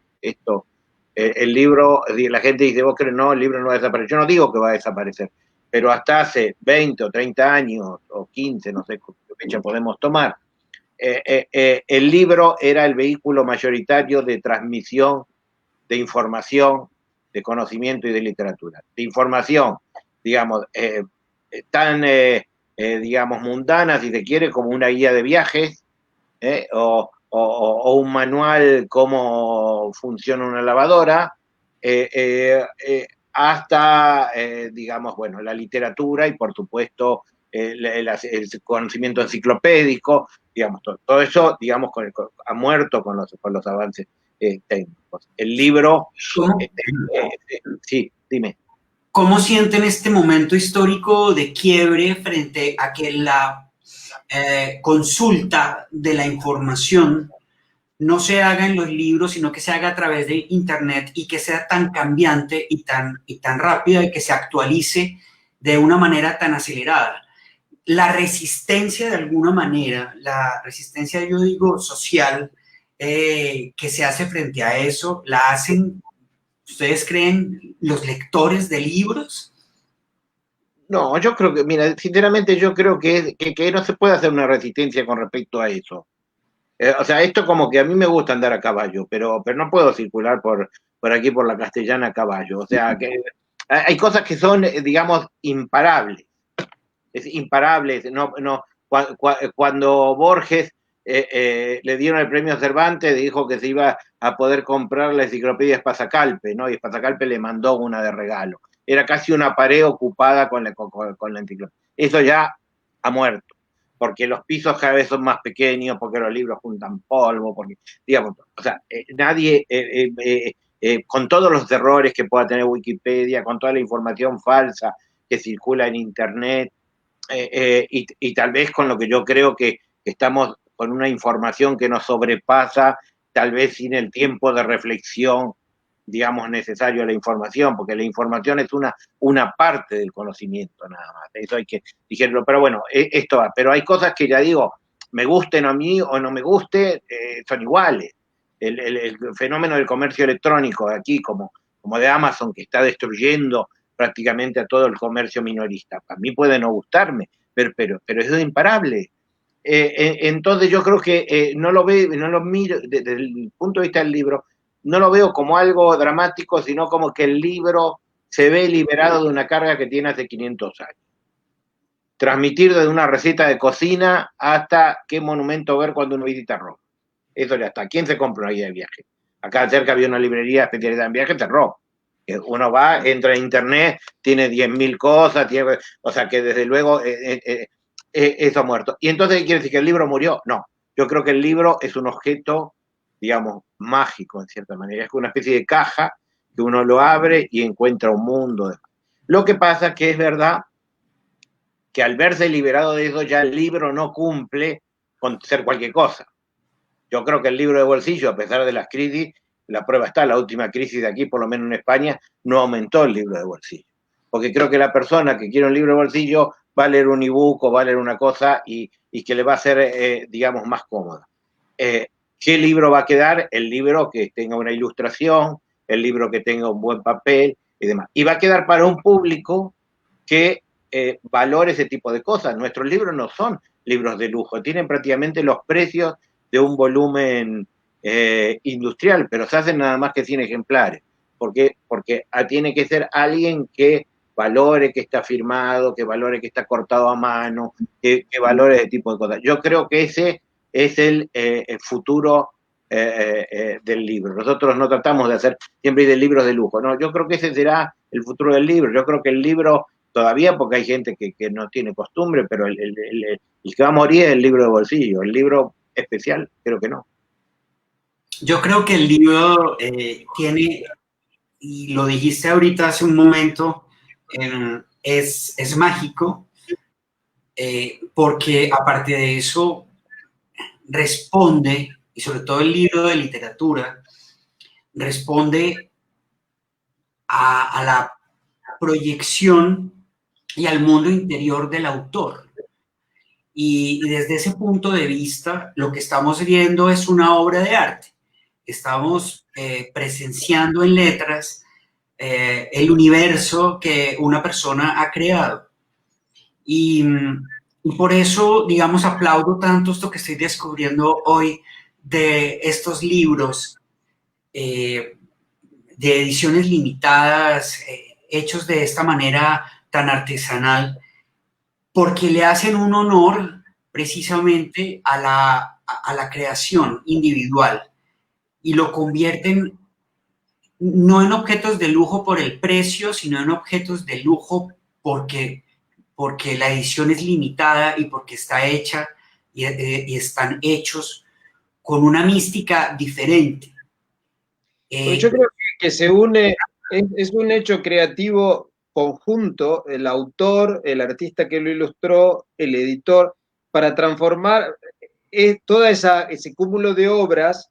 Speaker 3: El libro, la gente dice, vos crees, no, el libro no va a desaparecer. Yo no digo que va a desaparecer, pero hasta hace 20 o 30 años, o 15, no sé qué fecha podemos tomar, el libro era el vehículo mayoritario de transmisión de información, de conocimiento y de literatura. De información, digamos, digamos, mundana, si se quiere, como una guía de viajes, o un manual cómo funciona una lavadora, hasta, digamos, bueno, la literatura y, por supuesto, el conocimiento enciclopédico, digamos, todo eso, digamos, ha muerto con los avances técnicos. El libro... sí, dime.
Speaker 1: ¿Cómo sienten este momento histórico de quiebre frente a que la consulta de la información no se haga en los libros, sino que se haga a través de Internet y que sea tan cambiante y tan rápida y que se actualice de una manera tan acelerada. La resistencia de alguna manera, la resistencia, yo digo, social, que se hace frente a eso, la hacen, ¿ustedes creen, los lectores de libros?
Speaker 3: No, yo creo que, mira, sinceramente yo creo que no se puede hacer una resistencia con respecto a eso. O sea, esto como que a mí me gusta andar a caballo, pero no puedo circular por aquí, por la Castellana a caballo. O sea, que hay cosas que son, digamos, imparables. Es imparable. No, no, cuando Borges le dieron el premio Cervantes, dijo que se iba a poder comprar la enciclopedia Espasacalpe, ¿no? Y Espasacalpe le mandó una de regalo. Era casi una pared ocupada con la enciclopedia. Eso ya ha muerto, porque los pisos cada vez son más pequeños, porque los libros juntan polvo, porque, digamos, o sea, nadie, con todos los errores que pueda tener Wikipedia, con toda la información falsa que circula en Internet, y tal vez con lo que yo creo que estamos con una información que nos sobrepasa, tal vez sin el tiempo de reflexión, digamos, necesario a la información, porque la información es una parte del conocimiento nada más. Eso hay que decirlo, pero bueno, esto va. Pero hay cosas que ya digo, me gusten a mí o no me guste, son iguales. El fenómeno del comercio electrónico de aquí, como de Amazon, que está destruyendo prácticamente a todo el comercio minorista. A mí puede no gustarme, pero es imparable. Entonces yo creo que no lo miro desde el punto de vista del libro, no lo veo como algo dramático, sino como que el libro se ve liberado de una carga que tiene hace 500 años. Transmitir desde una receta de cocina hasta qué monumento ver cuando uno visita Roma. Eso ya está. ¿Quién se compra una guía de viaje? Acá cerca había una librería especializada en viajes, cerró. Uno va, entra en internet, tiene 10.000 cosas, o sea que desde luego eso ha muerto. ¿Y entonces quiere decir que el libro murió? No, yo creo que el libro es un objeto, digamos, mágico en cierta manera, es una especie de caja que uno lo abre y encuentra un mundo. Lo que pasa es que es verdad que al verse liberado de eso ya el libro no cumple con ser cualquier cosa. Yo creo que el libro de bolsillo, a pesar de las crisis, la prueba está, la última crisis de aquí, por lo menos en España, no aumentó el libro de bolsillo. Porque creo que la persona que quiere un libro de bolsillo va a leer un ebook o va a leer una cosa y que le va a ser, digamos, más cómoda. ¿Qué libro va a quedar? El libro que tenga una ilustración, el libro que tenga un buen papel y demás. Y va a quedar para un público que valore ese tipo de cosas. Nuestros libros no son libros de lujo, tienen prácticamente los precios de un volumen industrial, pero se hacen nada más que 100 ejemplares. Porque tiene que ser alguien que valore que está firmado, que valore que está cortado a mano, que valore ese tipo de cosas. Yo creo que ese es el futuro del libro. Nosotros no tratamos de hacer siempre de libros de lujo, no, yo creo que ese será el futuro del libro. Yo creo que el libro todavía, porque hay gente que no tiene costumbre, pero el que va a morir es el libro de bolsillo, el libro especial, creo que no.
Speaker 1: Yo creo que el libro tiene, y lo dijiste ahorita hace un momento, es mágico, porque aparte de eso responde, y sobre todo el libro de literatura, responde a la proyección y al mundo interior del autor. Y desde ese punto de vista, lo que estamos viendo es una obra de arte. Estamos presenciando en letras el universo que una persona ha creado. Y por eso, digamos, aplaudo tanto esto que estoy descubriendo hoy de estos libros de ediciones limitadas, hechos de esta manera tan artesanal, porque le hacen un honor precisamente a la creación individual y lo convierten no en objetos de lujo por el precio, sino en objetos de lujo porque la edición es limitada y porque está hecha y están hechos con una mística diferente.
Speaker 2: Pues yo creo que se une, es un hecho creativo conjunto, el autor, el artista que lo ilustró, el editor, para transformar todo ese cúmulo de obras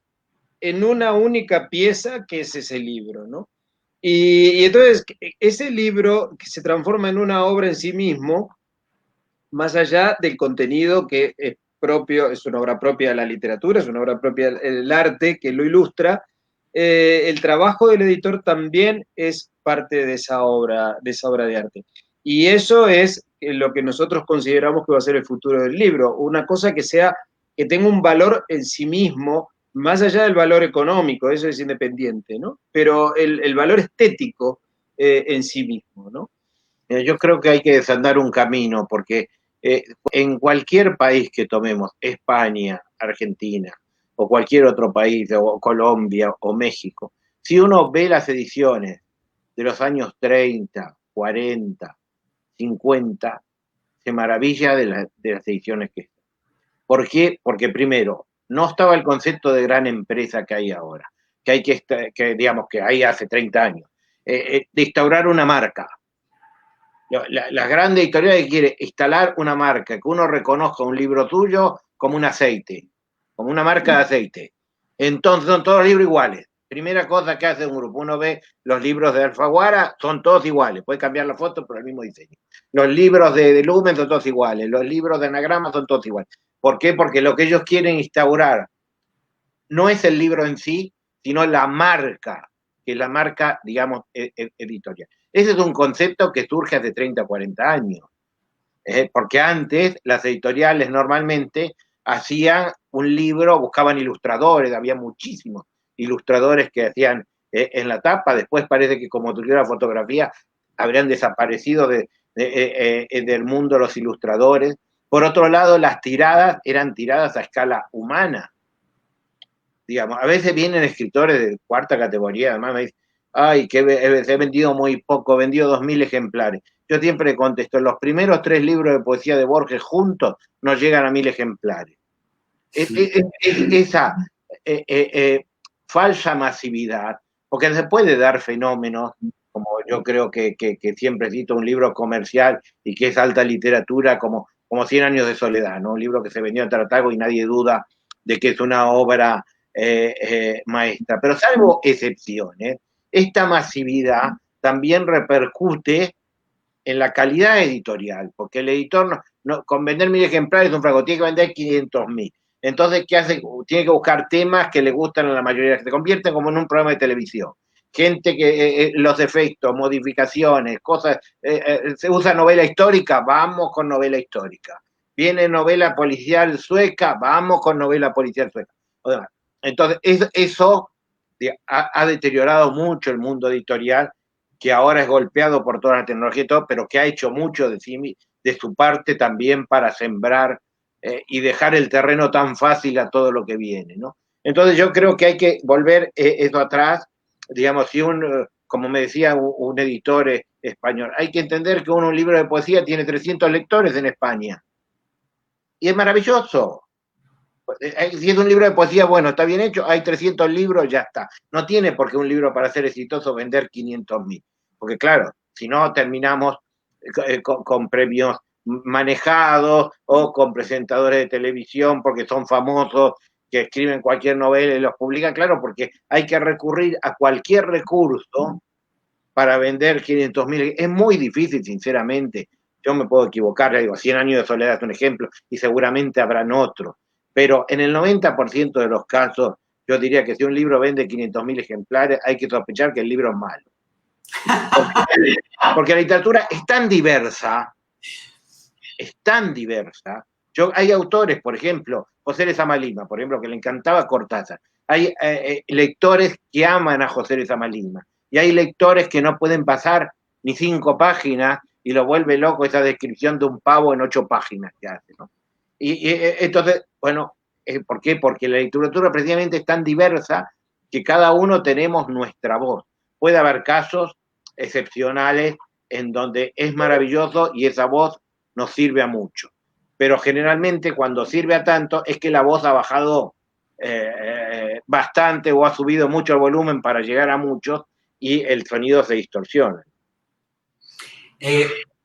Speaker 2: en una única pieza que es ese libro, ¿no? Y entonces ese libro que se transforma en una obra en sí mismo, más allá del contenido que es propio, es una obra propia de la literatura, es una obra propia del arte que lo ilustra, el trabajo del editor también es parte de esa obra de arte. Y eso es lo que nosotros consideramos que va a ser el futuro del libro, una cosa que tenga un valor en sí mismo, más allá del valor económico, eso es independiente, ¿no? Pero el valor estético en sí mismo, ¿no?
Speaker 3: Yo creo que hay que desandar un camino, porque en cualquier país que tomemos, España, Argentina, o cualquier otro país, o Colombia, o México, si uno ve las ediciones de los años 30, 40, 50, se maravilla de las ediciones que están. ¿Por qué? Porque primero, no estaba el concepto de gran empresa que hay ahora, digamos, que hay hace 30 años, de instaurar una marca. Las grandes editoriales quieren instalar una marca, que uno reconozca un libro tuyo como un aceite, como una marca de aceite. Entonces son todos libros iguales. Primera cosa que hace un grupo, uno ve los libros de Alfaguara, son todos iguales, puede cambiar la foto, pero el mismo diseño. Los libros de Lumen son todos iguales, los libros de Anagrama son todos iguales. ¿Por qué? Porque lo que ellos quieren instaurar no es el libro en sí, sino la marca, que es la marca, digamos, editorial. Ese es un concepto que surge hace 30, 40 años, porque antes las editoriales normalmente hacían un libro, buscaban ilustradores, había muchísimos ilustradores que hacían en la tapa, después parece que como tuviera fotografía habrían desaparecido del mundo los ilustradores. Por otro lado, las tiradas eran tiradas a escala humana. Digamos, a veces vienen escritores de cuarta categoría, además me dicen, ay, que he vendido muy poco, he vendido 2000 ejemplares. Yo siempre contesto, los primeros 3 libros de poesía de Borges juntos no llegan a 1000 ejemplares. Esa falsa masividad, porque se puede dar fenómenos, como yo creo que siempre cito un libro comercial y que es alta literatura, como 100 años de soledad, ¿no? Un libro que se vendió a Taratago y nadie duda de que es una obra maestra. Pero salvo excepciones, esta masividad también repercute en la calidad editorial, porque el editor con vender 1000 ejemplares es un fracaso, tiene que vender 500.000. Entonces, ¿qué hace? Tiene que buscar temas que le gustan a la mayoría, que se convierten como en un programa de televisión. Gente que los efectos, modificaciones, cosas, se usa novela histórica, vamos con novela histórica. Viene novela policial sueca, vamos con novela policial sueca. Entonces, eso ha deteriorado mucho el mundo editorial, que ahora es golpeado por toda la tecnología y todo, pero que ha hecho mucho de su parte también para sembrar y dejar el terreno tan fácil a todo lo que viene, ¿no? Entonces yo creo que hay que volver eso atrás, digamos, si como me decía un editor español, hay que entender que un libro de poesía tiene 300 lectores en España. Y es maravilloso. Si es un libro de poesía, bueno, está bien hecho, hay 300 libros, ya está. No tiene por qué un libro para ser exitoso vender 500.000. Porque claro, si no terminamos con premios manejados o con presentadores de televisión porque son famosos, que escriben cualquier novela y los publican, claro, porque hay que recurrir a cualquier recurso para vender 500.000. Es muy difícil, sinceramente. Yo me puedo equivocar, le digo, 100 años de soledad es un ejemplo y seguramente habrán otros. Pero en el 90% de los casos, yo diría que si un libro vende 500.000 ejemplares, hay que sospechar que el libro es malo. Porque la literatura es tan diversa. Hay autores, por ejemplo, José Lezama Lima, por ejemplo, que le encantaba Cortázar. Hay lectores que aman a José Lezama Lima. Y hay lectores que no pueden pasar ni 5 páginas y lo vuelve loco esa descripción de un pavo en 8 páginas que hace, ¿no? Y entonces, bueno, ¿por qué? Porque la literatura precisamente es tan diversa que cada uno tenemos nuestra voz. Puede haber casos excepcionales en donde es maravilloso y esa voz nos sirve a mucho. Pero generalmente cuando sirve a tanto es que la voz ha bajado bastante o ha subido mucho el volumen para llegar a muchos y el sonido se distorsiona.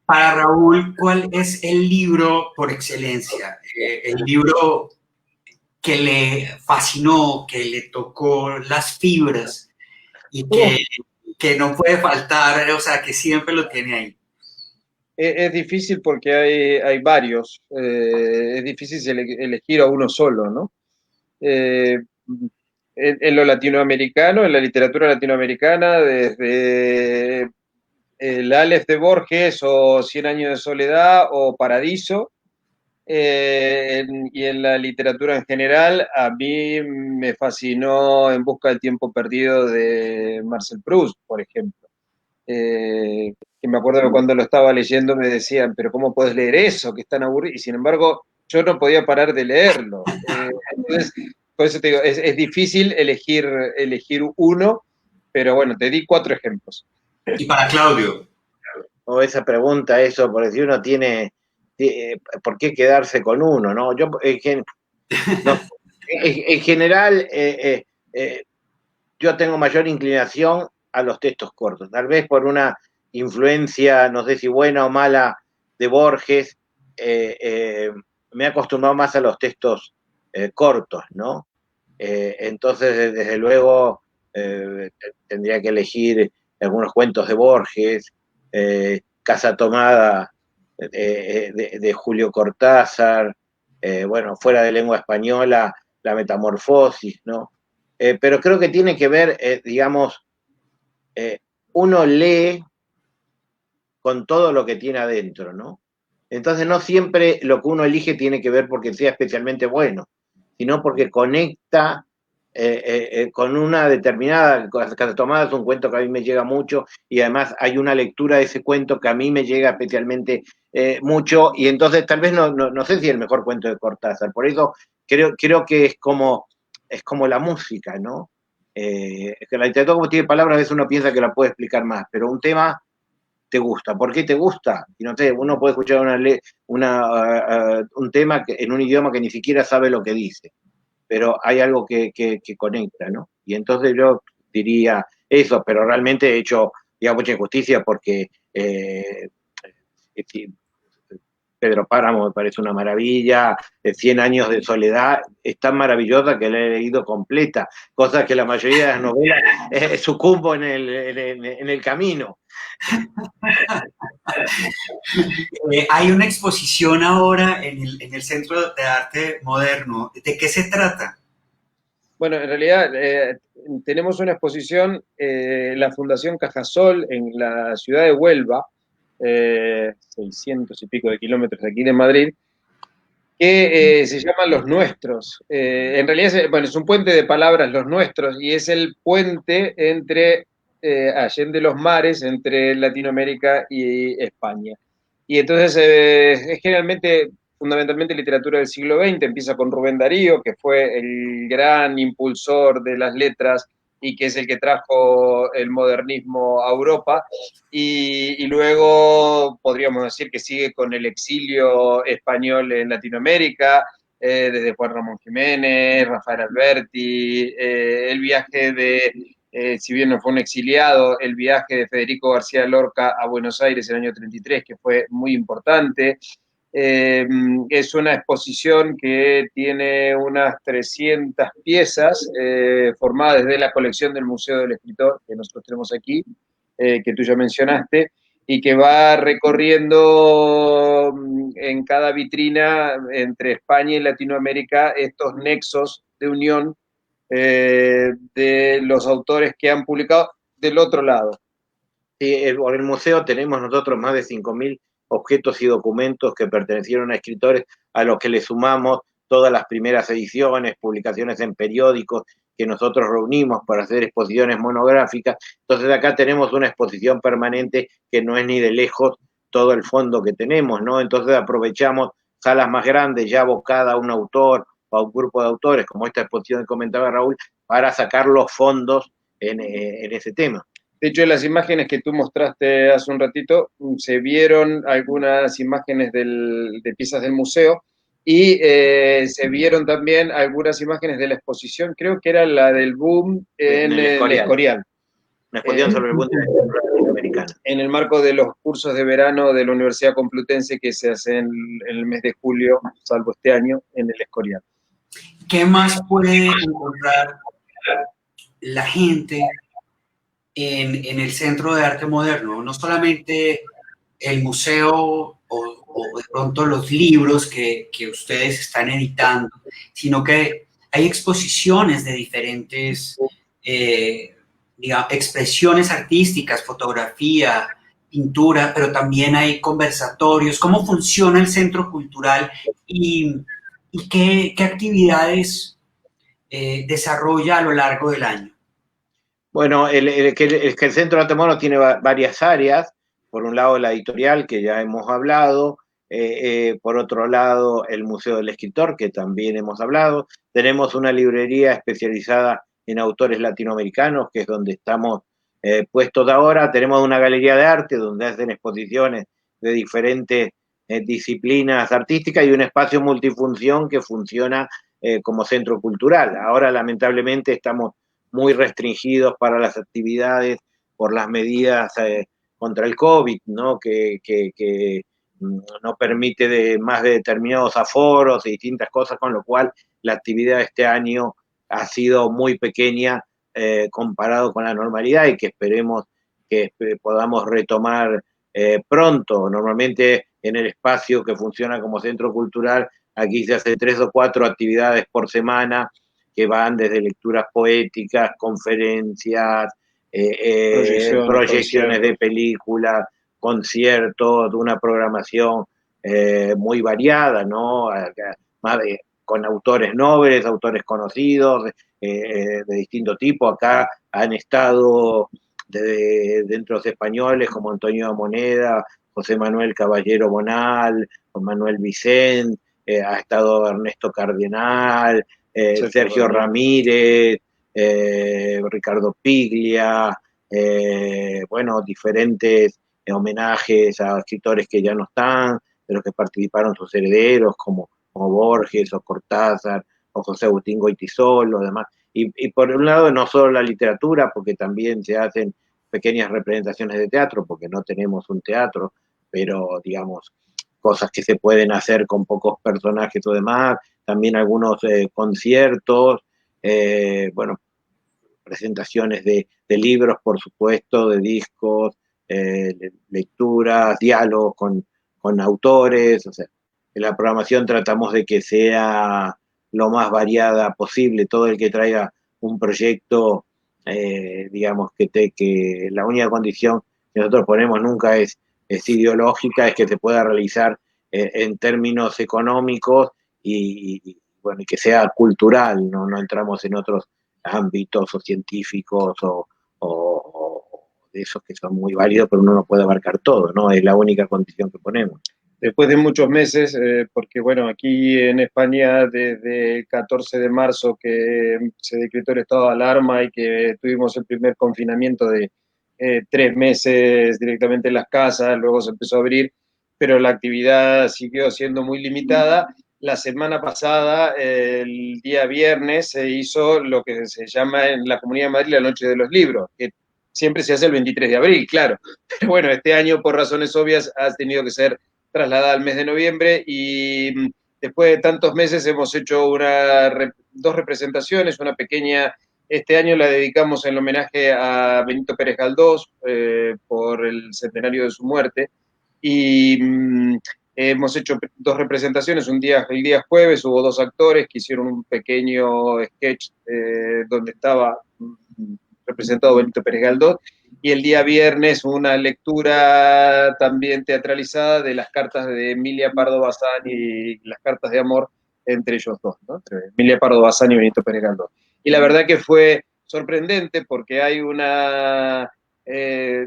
Speaker 1: Para Raúl, ¿cuál es el libro por excelencia? El libro que le fascinó, que le tocó las fibras y que no puede faltar, o sea, que siempre lo tiene ahí?
Speaker 2: Es difícil porque hay varios. Es difícil elegir a uno solo, ¿no? Eh, en lo latinoamericano, en la literatura latinoamericana, desde el Aleph de Borges o Cien años de soledad o Paradiso, y en la literatura en general, a mí me fascinó En busca del tiempo perdido de Marcel Proust, por ejemplo. Que me acuerdo que cuando lo estaba leyendo me decían, pero ¿cómo puedes leer eso? Que es tan aburrido. Y sin embargo, yo no podía parar de leerlo. Entonces, por eso te digo, es difícil elegir uno, pero bueno, te di 4 ejemplos.
Speaker 1: Y para Claudio.
Speaker 3: O esa pregunta, eso, porque si uno tiene, ¿por qué quedarse con uno? ¿No? Yo, en general, yo tengo mayor inclinación a los textos cortos, tal vez por una influencia, no sé si buena o mala, de Borges, me he acostumbrado más a los textos cortos, ¿no? Entonces, desde luego, tendría que elegir algunos cuentos de Borges, Casa Tomada de Julio Cortázar, bueno, fuera de lengua española, La Metamorfosis, ¿no? Pero creo que tiene que ver, digamos, uno lee con todo lo que tiene adentro, ¿no? Entonces no siempre lo que uno elige tiene que ver porque sea especialmente bueno, sino porque conecta con una determinada. Casa Tomada es un cuento que a mí me llega mucho y además hay una lectura de ese cuento que a mí me llega especialmente mucho y entonces tal vez no sé si es el mejor cuento de Cortázar. Por eso creo que es como la música, ¿no? Que la literatura, como tiene palabras, a veces uno piensa que la puede explicar más, pero un tema te gusta. ¿Por qué te gusta? Y no sé, uno puede escuchar un tema en un idioma que ni siquiera sabe lo que dice, pero hay algo que conecta, ¿no? Y entonces yo diría eso, pero realmente he hecho, digamos, mucha injusticia porque Pedro Páramo me parece una maravilla, 100 años de soledad es tan maravillosa que la he leído completa, cosa que la mayoría de las novelas sucumbo en el camino.
Speaker 1: Hay una exposición ahora en el Centro de Arte Moderno. ¿De qué se trata?
Speaker 2: Bueno, en realidad tenemos una exposición, la Fundación Cajasol en la ciudad de Huelva, 600 y pico de kilómetros de aquí de Madrid, que se llaman Los Nuestros. En realidad, es un puente de palabras, Los Nuestros, y es el puente entre Allende los Mares, entre Latinoamérica y España. Y entonces es generalmente, fundamentalmente, literatura del siglo XX, empieza con Rubén Darío, que fue el gran impulsor de las letras y que es el que trajo el modernismo a Europa, y luego podríamos decir que sigue con el exilio español en Latinoamérica, desde Juan Ramón Jiménez, Rafael Alberti, el viaje si bien no fue un exiliado, el viaje de Federico García Lorca a Buenos Aires en el año 33, que fue muy importante. Es una exposición que tiene unas 300 piezas formadas desde la colección del Museo del Escritor, que nosotros tenemos aquí, que tú ya mencionaste, y que va recorriendo en cada vitrina entre España y Latinoamérica estos nexos de unión de los autores que han publicado del otro lado.
Speaker 3: Sí, por el museo tenemos nosotros más de 5.000 objetos y documentos que pertenecieron a escritores a los que le sumamos todas las primeras ediciones, publicaciones en periódicos que nosotros reunimos para hacer exposiciones monográficas. Entonces acá tenemos una exposición permanente que no es ni de lejos todo el fondo que tenemos, ¿no? Entonces aprovechamos salas más grandes ya abocadas a un autor o a un grupo de autores, como esta exposición que comentaba Raúl, para sacar los fondos en ese tema.
Speaker 2: De hecho, en las imágenes que tú mostraste hace un ratito, se vieron algunas imágenes de piezas del museo y se vieron también algunas imágenes de la exposición, creo que era la del boom en el Escorial.
Speaker 3: Una exposición sobre el boom de la literatura latinoamericana.
Speaker 2: En el marco de los cursos de verano de la Universidad Complutense que se hacen en el mes de julio, salvo este año, en el Escorial.
Speaker 1: ¿qué más puede encontrar la gente en el Centro de Arte Moderno? No solamente el museo o de pronto los libros que ustedes están editando, sino que hay exposiciones de diferentes digamos, expresiones artísticas, fotografía, pintura, pero también hay conversatorios. ¿Cómo funciona el centro cultural y qué actividades desarrolla a lo largo del año?
Speaker 3: Bueno, que el Centro de Arte Moderno tiene varias áreas. Por un lado, la editorial, que ya hemos hablado. Por otro lado, el Museo del Escritor, que también hemos hablado. Tenemos una librería especializada en autores latinoamericanos, que es donde estamos puestos ahora. Tenemos una galería de arte donde hacen exposiciones de diferentes disciplinas artísticas y un espacio multifunción que funciona como centro cultural. Ahora, lamentablemente, estamos muy restringidos para las actividades por las medidas contra el COVID, ¿no? Que no permite más de determinados aforos y distintas cosas, con lo cual la actividad de este año ha sido muy pequeña comparado con la normalidad y que esperemos que podamos retomar pronto. Normalmente en el espacio que funciona como centro cultural, aquí se hacen 3 o 4 actividades por semana, que van desde lecturas poéticas, conferencias, proyecciones de películas, conciertos, una programación muy variada, ¿no? Con autores nobles, autores conocidos, de distinto tipo. Acá han estado dentro de los españoles como Antonio Moneda, José Manuel Caballero Bonal, Juan Manuel Vicent, ha estado Ernesto Cardenal, Sergio Ramírez, Ricardo Piglia, bueno, diferentes homenajes a escritores que ya no están, de los que participaron sus herederos, como Borges o Cortázar o José Agustín Goytisolo, demás. Y por un lado, no solo la literatura, porque también se hacen pequeñas representaciones de teatro, porque no tenemos un teatro, pero digamos, cosas que se pueden hacer con pocos personajes o demás, también algunos conciertos, bueno, presentaciones de libros, por supuesto, de discos, lecturas, diálogos con autores. O sea, en la programación tratamos de que sea lo más variada posible. Todo el que traiga un proyecto, digamos, que la única condición que nosotros ponemos nunca es ideológica, es que se pueda realizar en términos económicos bueno, y que sea cultural. No entramos en otros ámbitos o científicos o de esos que son muy válidos, pero uno no puede abarcar todo, ¿no? Es la única condición que ponemos.
Speaker 2: Después de muchos meses, porque bueno, aquí en España desde el 14 de marzo que se decretó el estado de alarma y que tuvimos el primer confinamiento de 3 meses directamente en las casas, luego se empezó a abrir, pero la actividad siguió siendo muy limitada. La semana pasada, el día viernes, se hizo lo que se llama en la Comunidad de Madrid la Noche de los Libros, que siempre se hace el 23 de abril, claro. Pero bueno, este año, por razones obvias, ha tenido que ser trasladada al mes de noviembre y después de tantos meses hemos hecho 2 representaciones, una pequeña. Este año la dedicamos en homenaje a Benito Pérez Galdós por el centenario de su muerte y hemos hecho 2 representaciones. El día jueves hubo 2 actores que hicieron un pequeño sketch donde estaba representado Benito Pérez Galdós, y el día viernes una lectura también teatralizada de las cartas de Emilia Pardo Bazán y las cartas de amor entre ellos dos, ¿no? Entre Emilia Pardo Bazán y Benito Pérez Galdós. Y la verdad que fue sorprendente porque hay una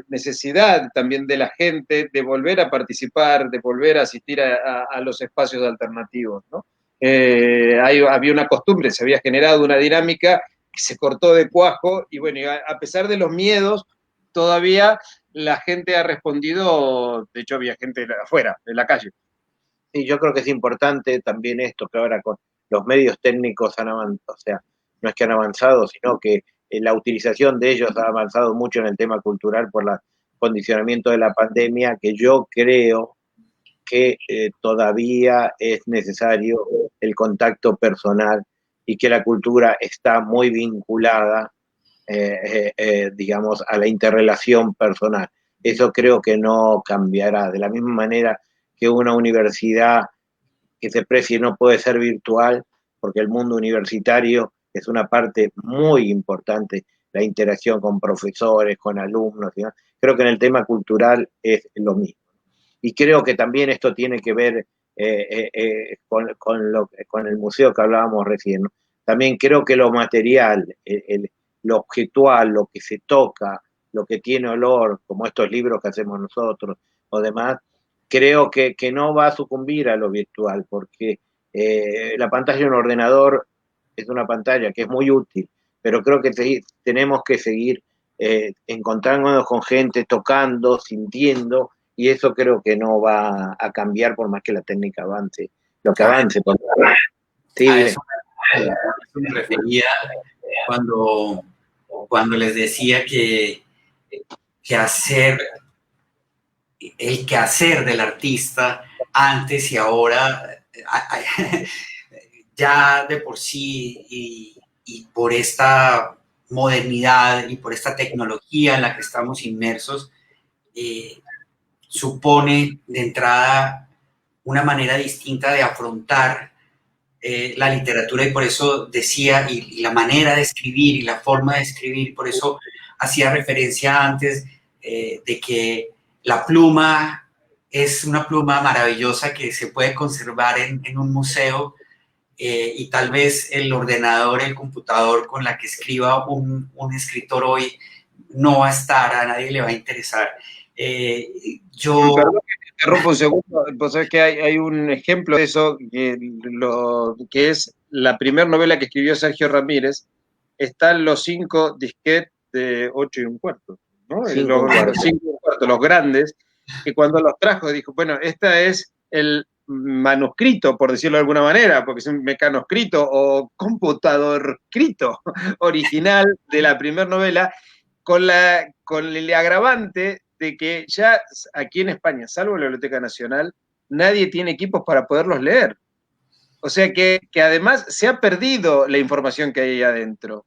Speaker 2: necesidad también de la gente de volver a participar, de volver a asistir a los espacios alternativos, ¿no? Había una costumbre, se había generado una dinámica que se cortó de cuajo y bueno, a pesar de los miedos, todavía la gente ha respondido. De hecho había gente afuera, en la calle.
Speaker 3: Sí, yo creo que es importante también esto, que ahora con los medios técnicos han avanzado, o sea, no es que han avanzado, sino que la utilización de ellos ha avanzado mucho en el tema cultural por el condicionamiento de la pandemia, que yo creo que todavía es necesario el contacto personal y que la cultura está muy vinculada, digamos, a la interrelación personal. Eso creo que no cambiará. De la misma manera que una universidad que se precie no puede ser virtual, porque el mundo universitario es una parte muy importante, la interacción con profesores, con alumnos, ¿sí? Creo que en el tema cultural es lo mismo. Y creo que también esto tiene que ver con el museo que hablábamos recién, ¿no? También creo que lo material, lo objetual, lo que se toca, lo que tiene olor, como estos libros que hacemos nosotros o demás, creo que no va a sucumbir a lo virtual, porque la pantalla de un ordenador es una pantalla que es muy útil, pero creo que tenemos que seguir encontrándonos con gente, tocando, sintiendo, y eso creo que no va a cambiar por más que la técnica avance, lo que avance. Sí,
Speaker 1: a eso me refería cuando les decía que el quehacer del artista antes y ahora, ya de por sí y por esta modernidad y por esta tecnología en la que estamos inmersos, supone de entrada una manera distinta de afrontar la literatura, y por eso decía, y la manera de escribir y la forma de escribir, por eso hacía referencia antes de que la pluma es una pluma maravillosa que se puede conservar en un museo, y tal vez el ordenador, el computador con la que escriba un escritor hoy no va a estar, a nadie le va a interesar.
Speaker 2: Perdón que te interrumpa un segundo, vos sabés que hay un ejemplo de eso, que es la primera novela que escribió Sergio Ramírez, están los 5 disquetes de 8 1/4, ¿no? Los 5 1/4, los grandes, que cuando los trajo dijo, bueno, esta es el manuscrito, por decirlo de alguna manera, porque es un mecanoscrito o computador escrito original de la primera novela, con el agravante de que ya aquí en España, salvo la Biblioteca Nacional, nadie tiene equipos para poderlos leer. O sea que además se ha perdido la información que hay ahí adentro,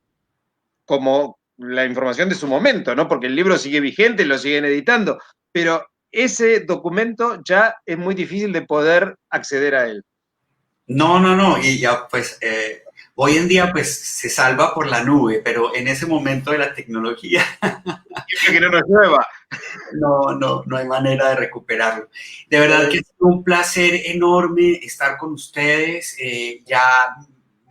Speaker 2: como la información de su momento, ¿no? Porque el libro sigue vigente, lo siguen editando, pero ese documento ya es muy difícil de poder acceder a él.
Speaker 1: No, y ya pues hoy en día pues se salva por la nube, pero en ese momento de la tecnología
Speaker 2: que no nos llueva.
Speaker 1: no hay manera de recuperarlo. De verdad que es un placer enorme estar con ustedes. Ya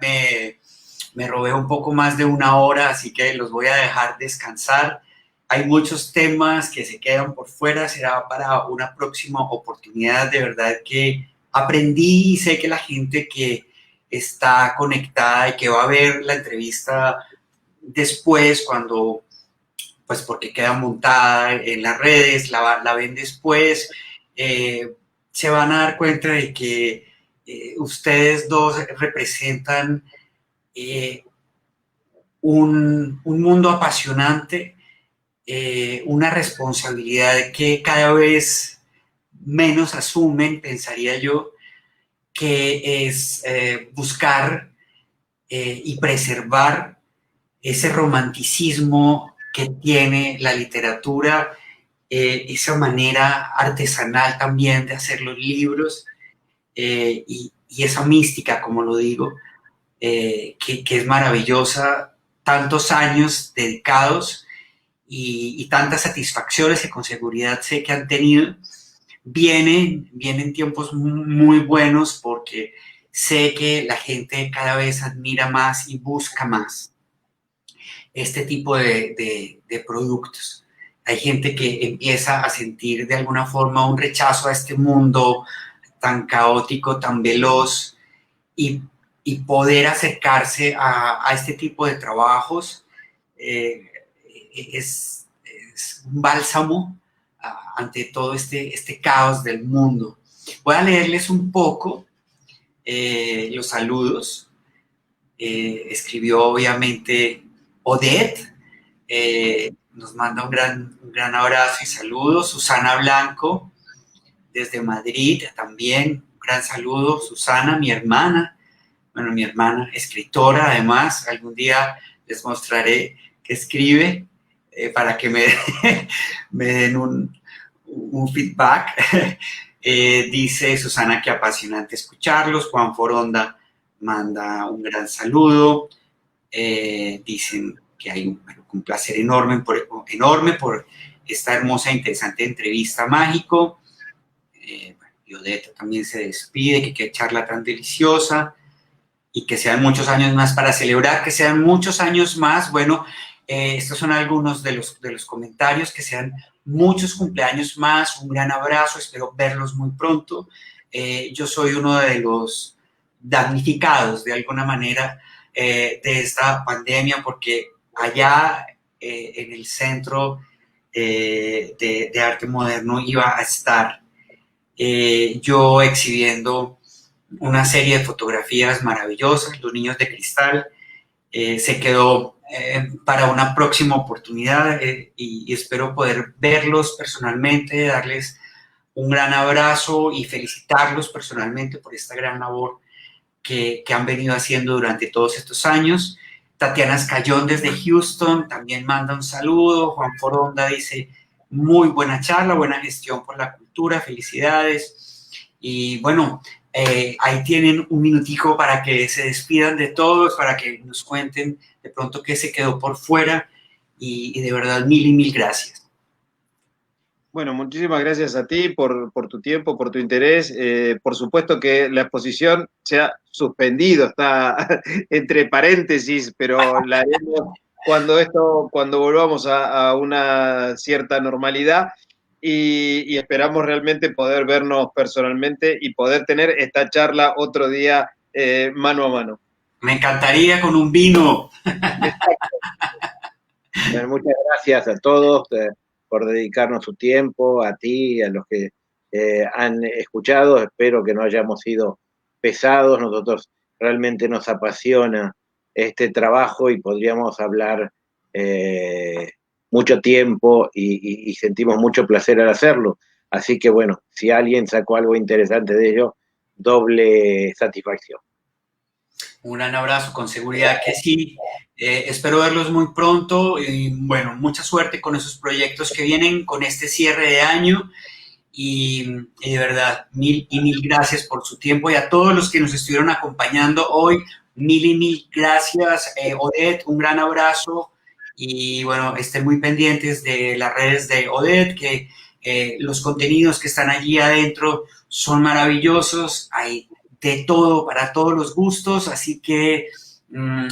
Speaker 1: me robé un poco más de una hora, así que los voy a dejar descansar. Hay muchos temas que se quedan por fuera, será para una próxima oportunidad. De verdad que aprendí y sé que la gente que está conectada y que va a ver la entrevista después, cuando, pues porque queda montada en las redes, la ven después, se van a dar cuenta de que ustedes dos representan un mundo apasionante, una responsabilidad que cada vez menos asumen, pensaría yo, que es buscar y preservar ese romanticismo que tiene la literatura, esa manera artesanal también de hacer los libros, y esa mística, como lo digo, que es maravillosa, tantos años dedicados y tantas satisfacciones que con seguridad sé que han tenido. Vienen tiempos muy buenos porque sé que la gente cada vez admira más y busca más este tipo de productos. Hay gente que empieza a sentir de alguna forma un rechazo a este mundo tan caótico, tan veloz, y, y poder acercarse a este tipo de trabajos es un bálsamo ante todo este caos del mundo. Voy a leerles un poco los saludos. Escribió obviamente Odette, nos manda un gran abrazo y saludos. Susana Blanco, desde Madrid, también un gran saludo. Susana, mi hermana, bueno, mi hermana, escritora además, algún día les mostraré que escribe para que me den un feedback. Dice Susana que apasionante escucharlos. Juan Foronda manda un gran saludo. Dicen que hay un placer enorme por esta hermosa e interesante entrevista, Mágico. Y Odette también se despide, que qué charla tan deliciosa y que sean muchos años más para celebrar, que sean muchos años más. Bueno, estos son algunos de los comentarios, que sean muchos cumpleaños más, un gran abrazo, espero verlos muy pronto. Yo soy uno de los damnificados de alguna manera de esta pandemia, porque allá en el Centro de Arte Moderno iba a estar yo exhibiendo una serie de fotografías maravillosas, Los Niños de Cristal. Se quedó para una próxima oportunidad y espero poder verlos personalmente, darles un gran abrazo y felicitarlos personalmente por esta gran labor que han venido haciendo durante todos estos años. Tatiana Escayón desde Houston también manda un saludo. Juan Foronda dice, muy buena charla, buena gestión por la cultura, felicidades. Y bueno, ahí tienen un minutico para que se despidan de todos, para que nos cuenten de pronto qué se quedó por fuera y de verdad mil y mil gracias.
Speaker 2: Bueno, muchísimas gracias a ti por tu tiempo, por tu interés. Por supuesto que la exposición se ha suspendido, está entre paréntesis, pero la haremos cuando volvamos a una cierta normalidad y esperamos realmente poder vernos personalmente y poder tener esta charla otro día mano a mano.
Speaker 1: Me encantaría con un vino.
Speaker 3: Bueno, muchas gracias a todos por dedicarnos su tiempo, a ti, a los que han escuchado. Espero que no hayamos sido pesados. Nosotros realmente nos apasiona este trabajo y podríamos hablar mucho tiempo y sentimos mucho placer al hacerlo. Así que bueno, si alguien sacó algo interesante de ello, doble satisfacción.
Speaker 1: Un gran abrazo, con seguridad que sí. Espero verlos muy pronto y bueno, mucha suerte con esos proyectos que vienen con este cierre de año y de verdad, mil y mil gracias por su tiempo y a todos los que nos estuvieron acompañando hoy, mil y mil gracias. Odette, un gran abrazo y bueno, estén muy pendientes de las redes de Odette, que los contenidos que están allí adentro son maravillosos. Hay de todo, para todos los gustos, así que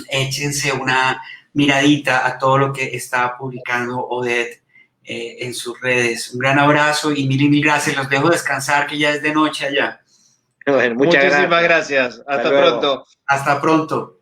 Speaker 1: échense una miradita a todo lo que está publicando Odette en sus redes. Un gran abrazo y mil gracias. Los dejo descansar, que ya es de noche allá.
Speaker 2: Bueno, muchísimas gracias. Hasta pronto.
Speaker 1: Hasta pronto.